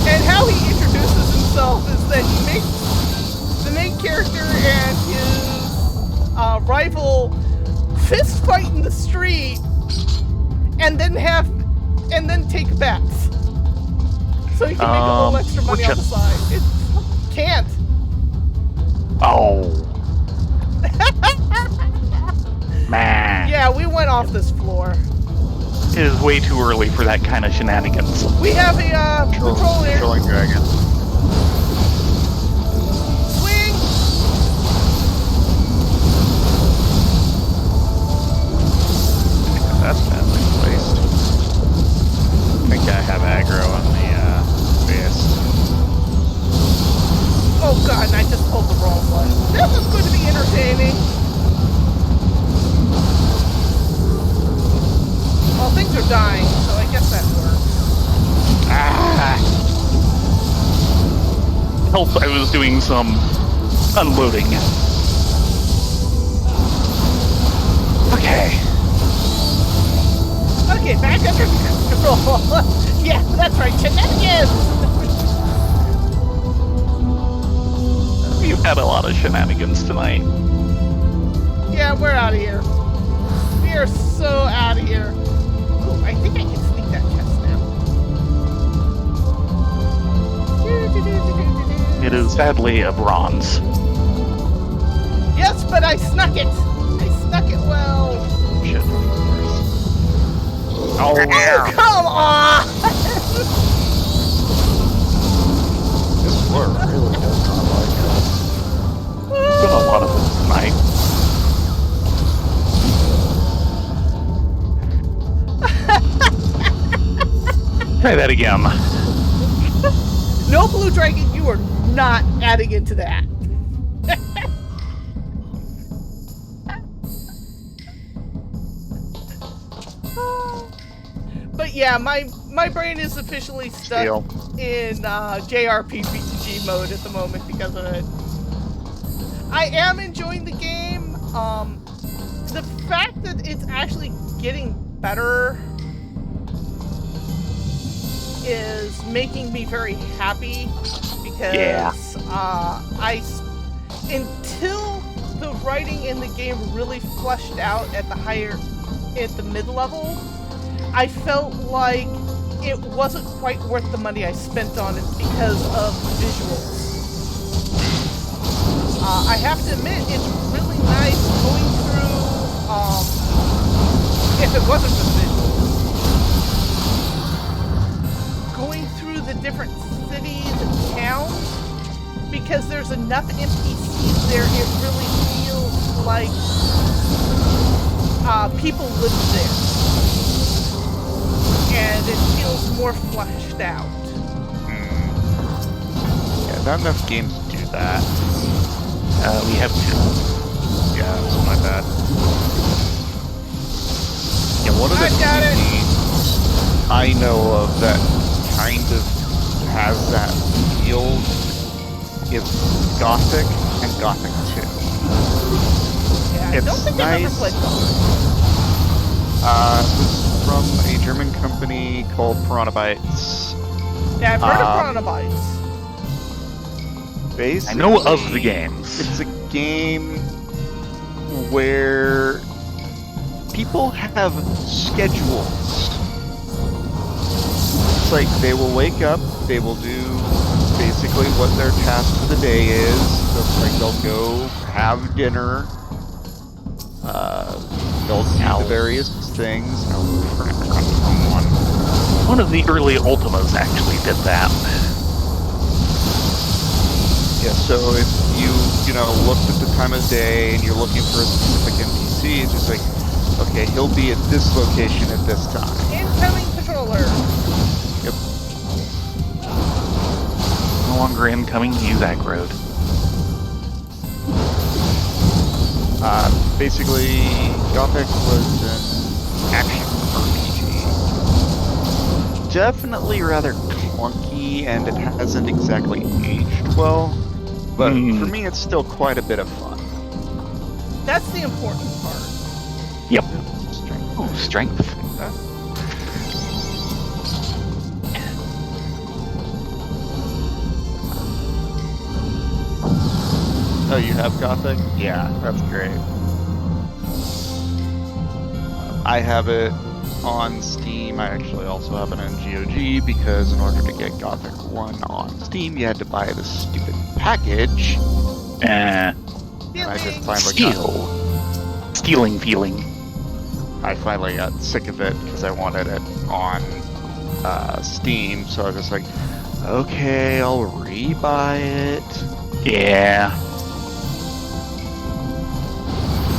And how he introduces himself is that he makes the main character and his rival fist fight in the street, and then take bets, so he can make a little extra money on the side. It can't. Oh. Man. Yeah, we went off this floor. It is way too early for that kind of shenanigans. We have a patrol here. Controlling dragon. Swing. That's badly placed. I think I have aggro on the fist. Oh god, and I just pulled the wrong one. This is going to be entertaining. Well, things are dying, so I guess that works. Ah. Helped I was doing some unloading. Okay. Okay, back under control. Yeah, that's right, shenanigans! We've had a lot of shenanigans tonight. Yeah, we're out of here. We are so out of here. Ooh, I think I can sneak that chest now. It is sadly a bronze. Yes, but I snuck it. I snuck it well. Shit. Oh, Oh, come on! This floor really does not like us. been a lot of this tonight. Try that again. No, Blue Dragon, you are not adding into that. But yeah, my brain is officially stuck Steel. in JRPG mode at the moment because of it. I am enjoying the game. The fact that it's actually getting better is making me very happy because Yeah. until the writing in the game really fleshed out at the mid-level, I felt like it wasn't quite worth the money I spent on it because of the visuals. I have to admit, it's really nice going through, if it wasn't for the visuals, going through the different cities and towns, because there's enough NPCs there, it really feels like people live there. And it feels more fleshed out. Yeah, not enough games do that. We have two. Yeah, that's my bad. Yeah, one of the I got it. games I know of that kind of has that feel is Gothic and Gothic 2. Yeah, I It's don't think I've ever nice. played Gothic. It was from a German company called Piranha Bytes. Yeah, I've heard of Piranha Bytes. Basically, I know of the games. It's a game where people have schedules. It's like they will wake up, they will do basically what their task for the day is. So it's like they'll go have dinner. They'll do the various things. One of the early Ultimas actually did that. Yeah, so if you know, looked at the time of day and you're looking for a specific NPC, it's just like, okay, he'll be at this location at this time. Incoming patroller. Yep. No longer incoming, Uzak Road. Basically, Gothic was an action RPG. Definitely rather clunky, and it hasn't exactly aged well. But for me, it's still quite a bit of fun. That's the important part. Yep. Strength. Ooh, strength. Oh, you have Gothic? Yeah, that's great. I have it on Steam. I actually also have it on GOG because in order to get Gothic 1 on Steam, you had to buy this stupid package. And I just finally Stealing feeling. I finally got sick of it because I wanted it on Steam. So I was just like, okay, I'll rebuy it. Yeah.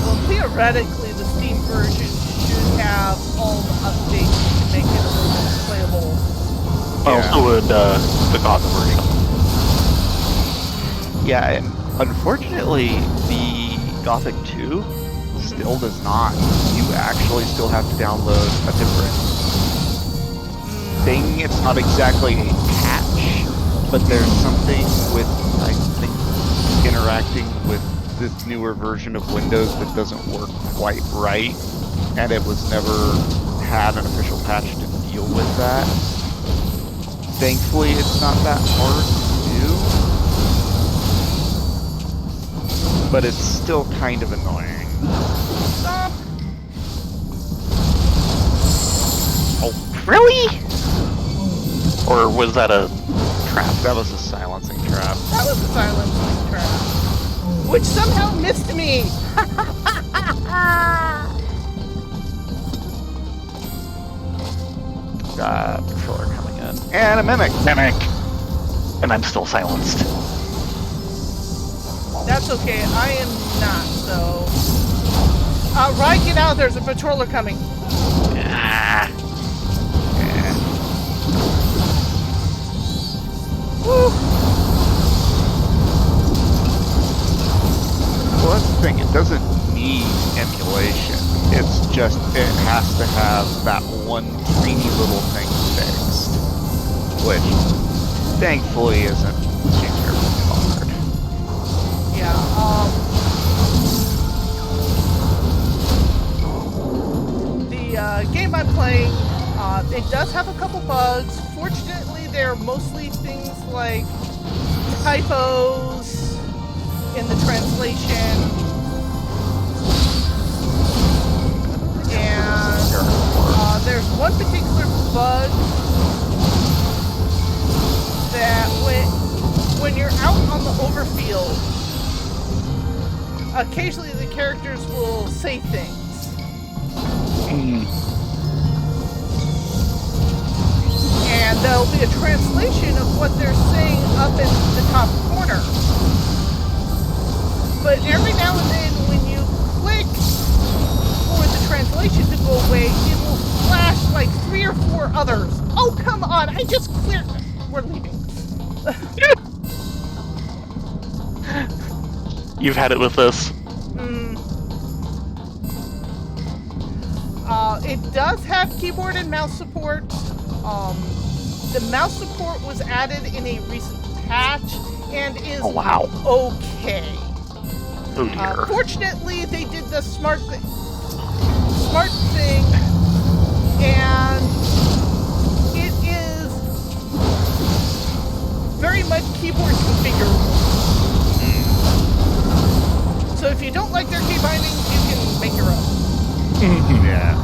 Well, theoretically, the Steam version should have all the updates to make it a little bit playable. Well, Yeah. so would the Gothic version. Yeah, and unfortunately, the Gothic 2 still does not. You actually still have to download a different thing. It's not exactly a patch, but there's something with, I think, interacting with this newer version of Windows that doesn't work quite right, and it was never had an official patch to deal with that. Thankfully, it's not that hard to do, but it's still kind of annoying. Stop! Really? Or was that a trap? That was a silencing trap. That was a silencing trap. Which somehow missed me! Patroller coming in. And a mimic. Mimic. And I'm still silenced. That's okay, I am not, so... Ryan, get out, there's a patroller coming. Ah. Woo! Well, that's the thing. It doesn't need emulation. It's just, it has to have that one tiny little thing fixed. Which, thankfully, isn't too terribly hard. Yeah, the game I'm playing, it does have a couple bugs. Fortunately, they're mostly things like typos in the translation. And there's one particular bug that when you're out on the overfield, occasionally the characters will say things. And there'll be a translation of what they're saying up in the top corner. But every now and then when you click for the translation to go away, it will flash like 3 or 4 others. Oh, come on, I just cleared... We're leaving. You've had it with this. It does have keyboard and mouse support. The mouse support was added in a recent patch and is okay. Oh dear. Fortunately, they did the smart thing, and it is very much keyboard configurable. So if you don't like their key bindings, you can make your own. Yeah.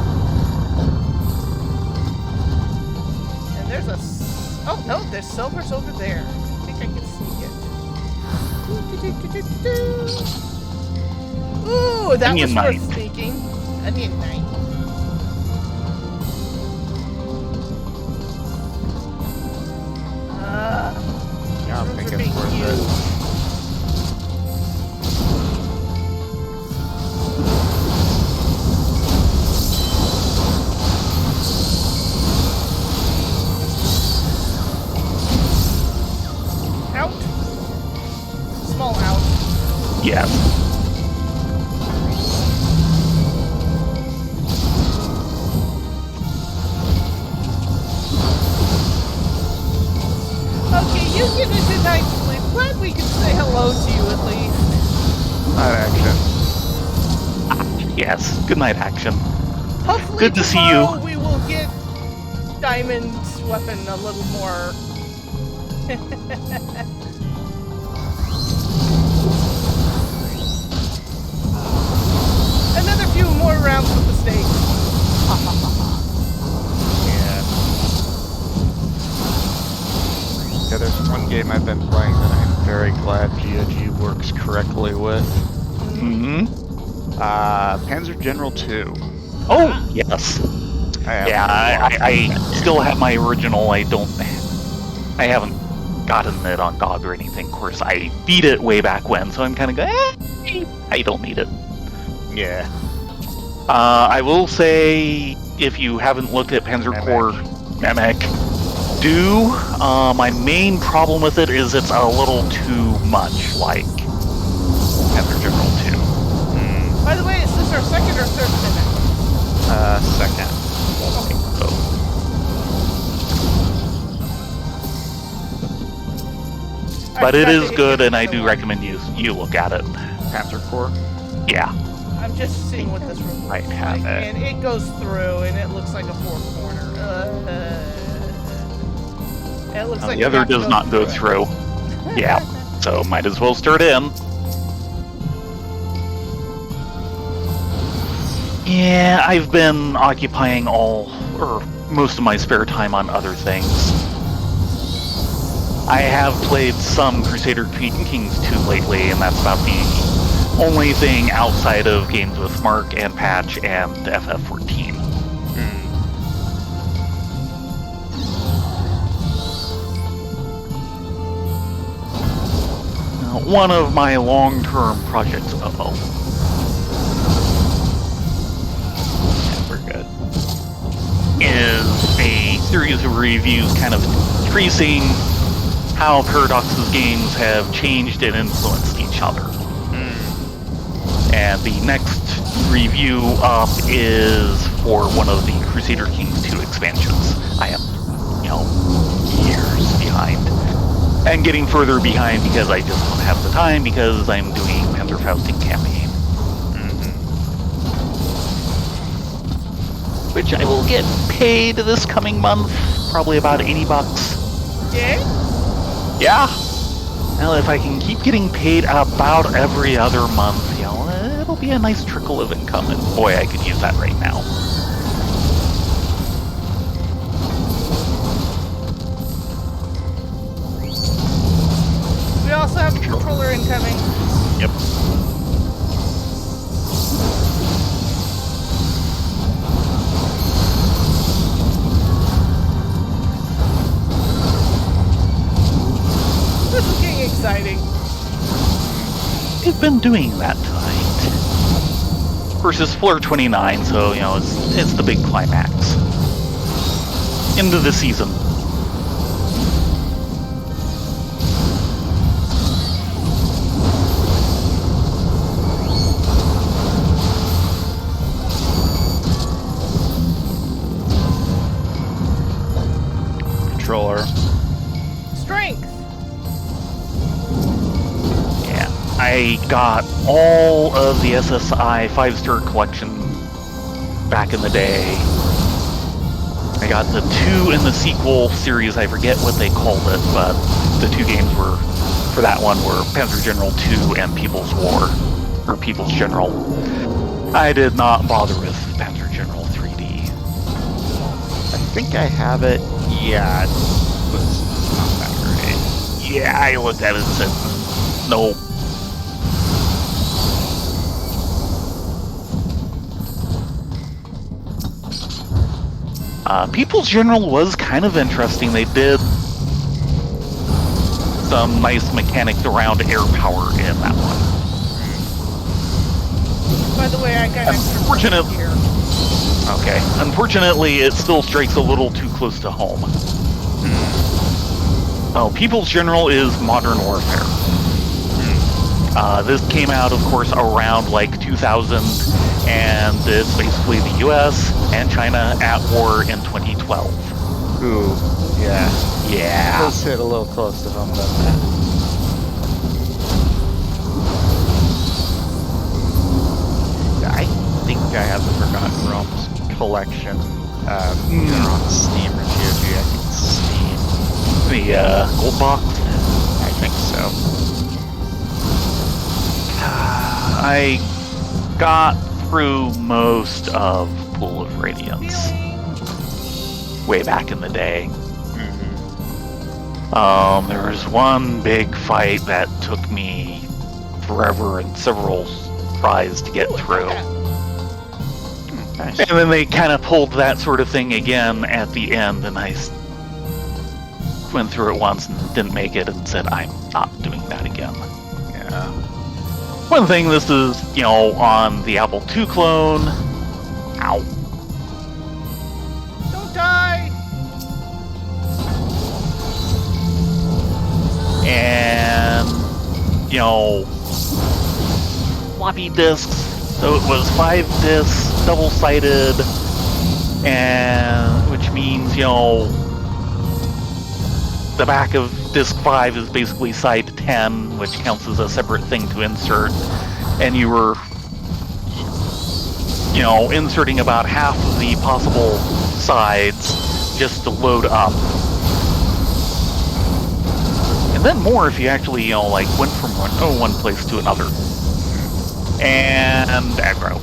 And there's a... Oh, no, there's Silver's over there. I think I can sneak it. Ooh, that Onion was knight. worth sneaking. Onion knight. Yeah, I Rooms think are it's being worth used. it. Out. Small out. Yes. Okay, you get a good night's sleep. Glad we can say hello to you at least. Not action. Yes. Good night, action. Hopefully Good to see tomorrow you. we will get Diamond's weapon a little more... Another few more rounds with the snake. Yeah, there's one game I've been playing that I'm very glad GOG works correctly with. Hmm. Panzer General 2. Oh, yes. I still have my original. I haven't gotten it on GOG or anything. Of course, I beat it way back when, so I'm kind of going, I don't need it. Yeah. I will say, if you haven't looked at Panzer Corps Mimic, do. My main problem with it is it's a little too much like Panzer General 2. By the way, is this our second or third minute? Second. Okay. So, but it is good, and I do recommend you look at it. Panzer Corps. Yeah. I'm just seeing what this room Might looks have like, it. and it goes through, and it looks like a 4-corner. It looks like The other you have to does not go through. Yeah. So might as well stir it in. Yeah, I've been occupying most of my spare time on other things. I have played some Crusader Kings 2 lately, and that's about the only thing outside of games with Mark and Patch and FF14. One of my long-term projects. Uh-oh. Yeah, we're good. Is a series of reviews kind of tracing how Paradox's games have changed and influenced each other. And the next review up is for one of the Crusader Kings 2 expansions. I am, years behind. And getting further behind because I just don't have the time because I'm doing Panzerfausting campaign. Which I will get paid this coming month, probably about $80. Yeah? Yeah. Well, if I can keep getting paid about every other month, it'll be a nice trickle of income, and boy, I could use that right now. We also have a controller incoming. Yep. This is getting exciting. We've been doing that tonight. Of course, it's Floor 29, so, it's the big climax. End of the season. Controller. Strength. Yeah, I got all of the SSI 5-star collection back in the day. I got the 2 in the sequel series, I forget what they called it, but the 2 games for that one were Panzer General 2 and People's War, or People's General. I did not bother with Panzer General 3D. I think I have it. Yeah, it's not that great. Yeah, I looked at it and said, no. People's General was kind of interesting. They did some nice mechanics around air power in that one. By the way, I got extra Unfortunate- points here. Okay. Unfortunately, it still strikes a little too close to home. Oh, People's General is Modern Warfare. This came out, of course, around like 2000, and it's basically the US and China at war in 2012. Ooh, yeah. Yeah. Does hit a little close to home, doesn't it? I think I have the Forgotten Realms collection. Either on Steam or GOG. I think it's Steam. The gold box. I think so. I got through most of Pool of Radiance way back in the day. There was one big fight that took me forever and several tries to get through. Nice. And then they kind of pulled that sort of thing again at the end, and I went through it once and didn't make it and said, I'm not doing that again. Yeah. One thing, this is, on the Apple II clone. Ow. Don't die! And, floppy disks. So it was 5 disks, double-sided, and which means, the back of disk 5 is basically side 10, which counts as a separate thing to insert, and you were, inserting about half of the possible sides just to load up. And then more if you actually, went from one place to another. And aggro.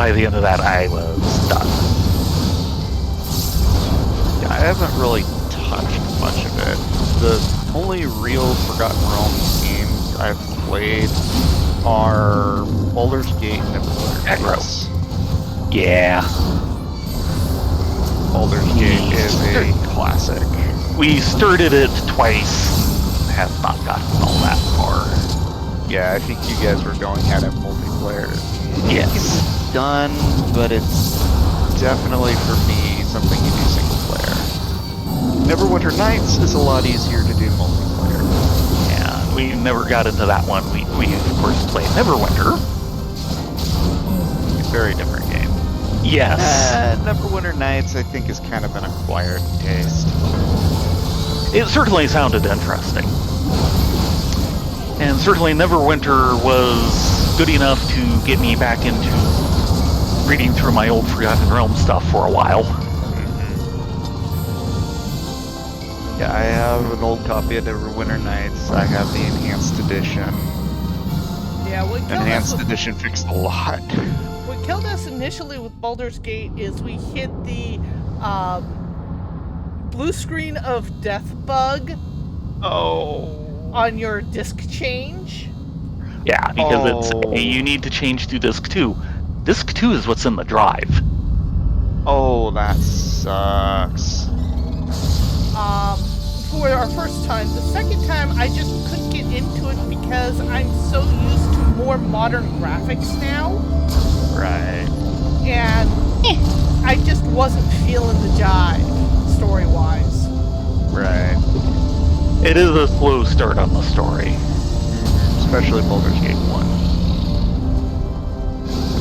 by the end of that, I was done. Yeah, I haven't really touched much of it. The only real Forgotten Realms games I've played are Baldur's Gate and Neverwinter Nights. Yeah. Baldur's Gate is a classic. We started it twice. Have not gotten all that far. Yeah, I think you guys were going at it multiplayer. Yes. It's done, but it's definitely for me something you do single player. Neverwinter Nights is a lot easier to do multiplayer. Yeah, we never got into that one. We of course played Neverwinter. Very different game. Yes. Neverwinter Nights, I think, is kind of an acquired taste. It certainly sounded interesting. And certainly Neverwinter was good enough to get me back into reading through my old Forgotten Realms stuff for a while. Yeah, I have an old copy of Neverwinter Nights. I have the Enhanced Edition. Yeah, what killed Enhanced us Edition fixed a lot. what killed us initially with Baldur's Gate is we hit the blue screen of death bug Oh. on your disk change. Yeah, because it's, Oh. hey, you need to change to Disk 2. Disk 2 is what's in the drive. Oh, that sucks. For our first time. The second time, I just couldn't get into it because I'm so used to more modern graphics now, Right. and I just wasn't feeling the jive, story-wise. Right. It is a slow start on the story. Especially Baldur's Gate 1.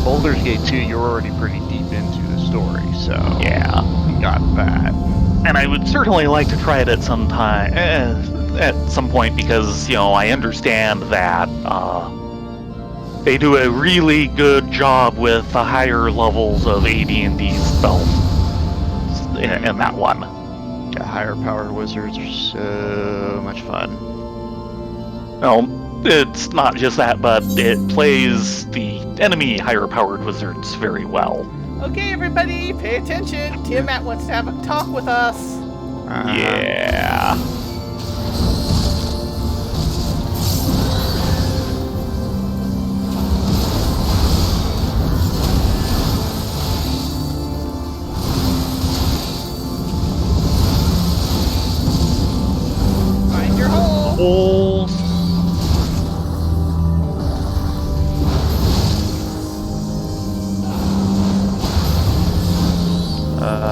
Baldur's Gate 2, you're already pretty deep into the story, so Yeah. you got that. And I would certainly like to try it at some time, at some point, because, you know, I understand that they do a really good job with the higher levels of AD&D spells in that one. Yeah, higher power wizards are so much fun. No, it's not just that, but it plays the enemy higher powered wizards very well. Okay, everybody, pay attention. Tiamat wants to have a talk with us. Yeah. Find your hole. Holes.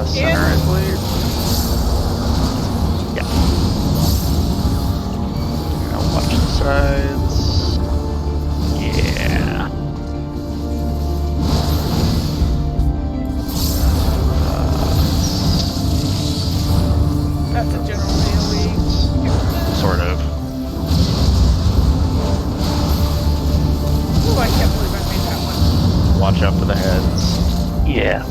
Center, I believe. Yeah. Now watch the sides. Yeah. That's a general AoE. Sort of. Ooh, I can't believe I made that one. Watch out for the heads. Yeah.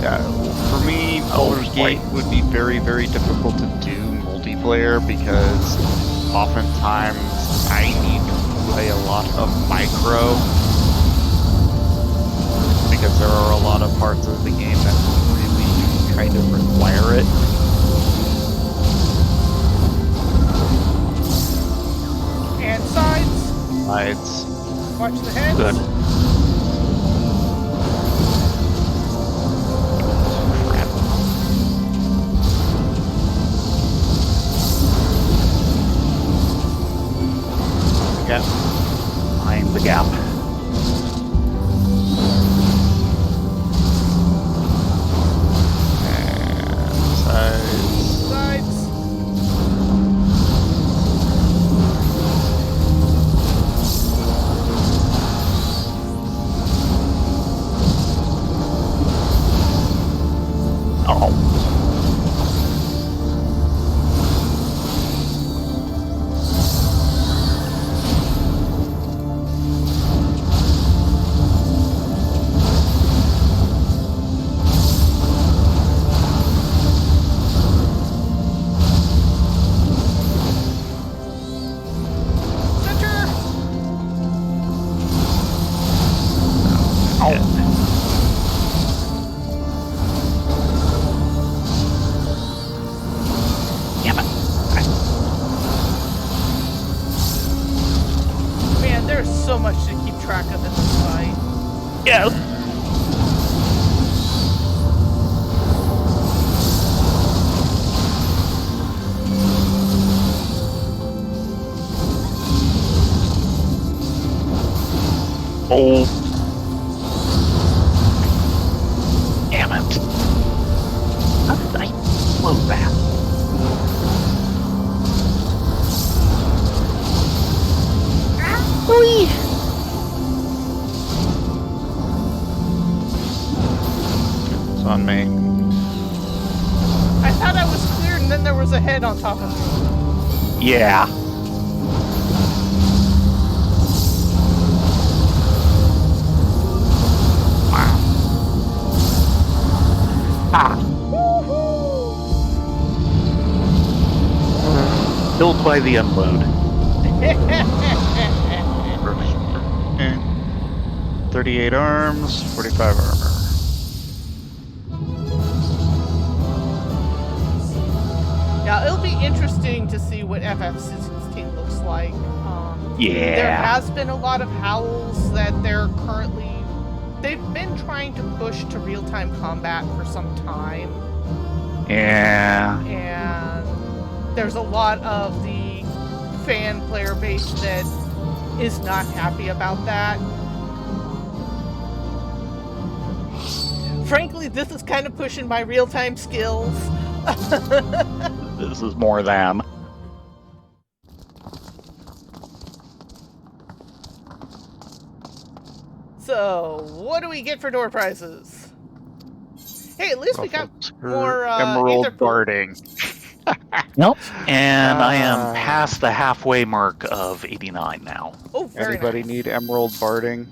Yeah, for me, Baldur's boy. Gate would be very, very difficult to do multiplayer because oftentimes I need to play a lot of micro because there are a lot of parts of the game that really kind of require it. And sides. Sides. Watch the heads. Good. Crap. Yeah. Find the gap. And sides. Sides. Oh. Yes. Oh. Damn it. How did I blow that? Whee! It's on me. I thought I was clear, and then there was a head on top of me. Yeah. Wow. Ah. Killed by the unload. Okay. 38 arms, 45 armor. Now, it'll be interesting to see what FF16 looks like. Yeah. There has been a lot of howls that they've been trying to push to real-time combat for some time. Yeah. And there's a lot of the fan player base that is not happy about that. Frankly, this is kind of pushing my real-time skills. This is more than. So, what do we get for door prizes? Hey, at least we got more Emerald Aether Pool. Barding. Nope. And I am past the halfway mark of 89 now. Oh, very Anybody nice. need Emerald Barding?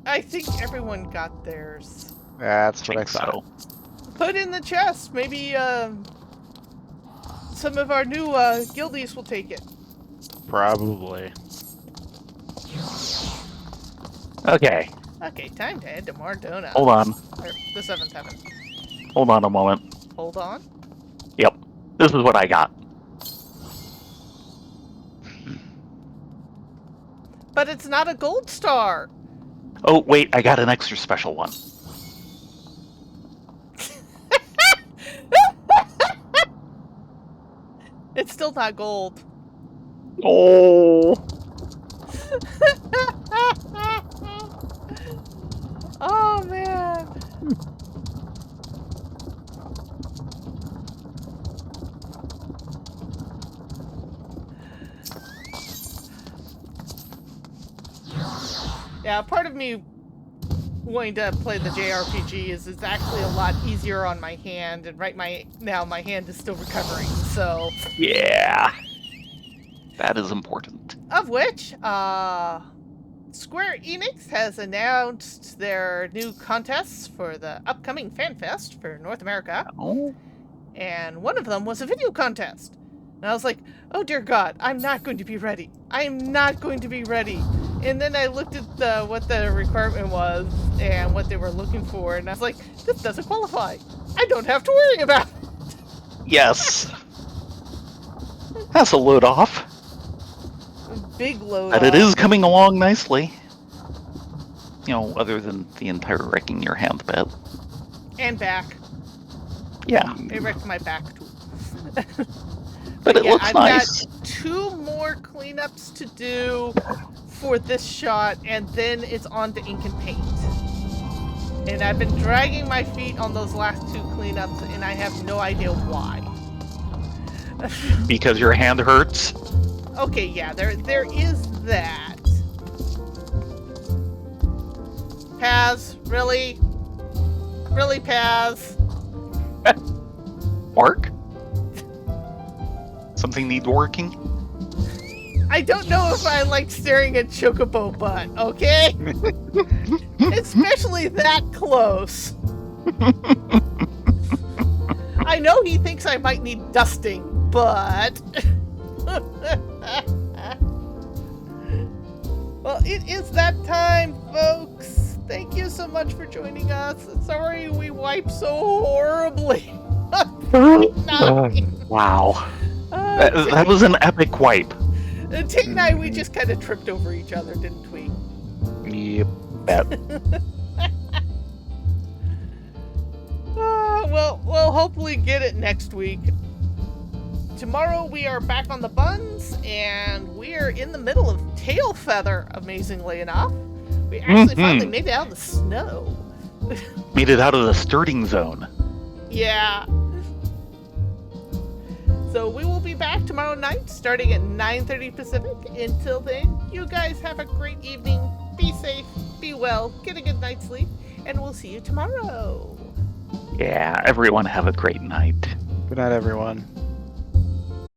I think everyone got theirs. That's what I Think thought. so. Put in the chest. Maybe some of our new guildies will take it. Probably. Okay. Okay, time to head to Mardona. Hold on. Or the 7th heaven. Hold on a moment. Hold on. Yep. This is what I got. But it's not a gold star. Oh, wait. I got an extra special one. It's still not gold. Oh. Oh, man. Yeah, part of me wanting to play the JRPG is it's actually a lot easier on my hand, and now my hand is still recovering, so... Yeah. That is important. Of which, Square Enix has announced their new contests for the upcoming FanFest for North America, Oh. and one of them was a video contest. And I was like, oh dear God, I'm not going to be ready. I am not going to be ready. And then I looked at what the requirement was and what they were looking for, and I was like, this doesn't qualify. I don't have to worry about it. Yes. That's a load off. Big load But it off. is coming along nicely. You know, other than the entire wrecking your hand bit. And back. Yeah. It wrecked my back too. But it yeah, looks I've nice. got 2 more cleanups to do for this shot, and then it's on to ink and paint. And I've been dragging my feet on those last 2 cleanups, and I have no idea why. Because your hand hurts. Okay, yeah, there is that. Paz, really? Really, Paz? Mark? Something need working? I don't know if I like staring at Chocobo butt, okay? Especially that close. I know he thinks I might need dusting, but... Well, it is that time, folks. Thank you so much for joining us. Sorry we wiped so horribly. Wow. That was an epic wipe. Tig and I, we just kind of tripped over each other, didn't we? Yep. Bet. we'll hopefully get it next week. Tomorrow we are back on the buns, and we are in the middle of Tail Feather, amazingly enough. We actually finally made it out of the snow. Made it out of the starting zone. Yeah. So we will be back tomorrow night, starting at 9:30 Pacific. Until then, you guys have a great evening. Be safe, be well, get a good night's sleep, and we'll see you tomorrow. Yeah, everyone have a great night. Good night, everyone.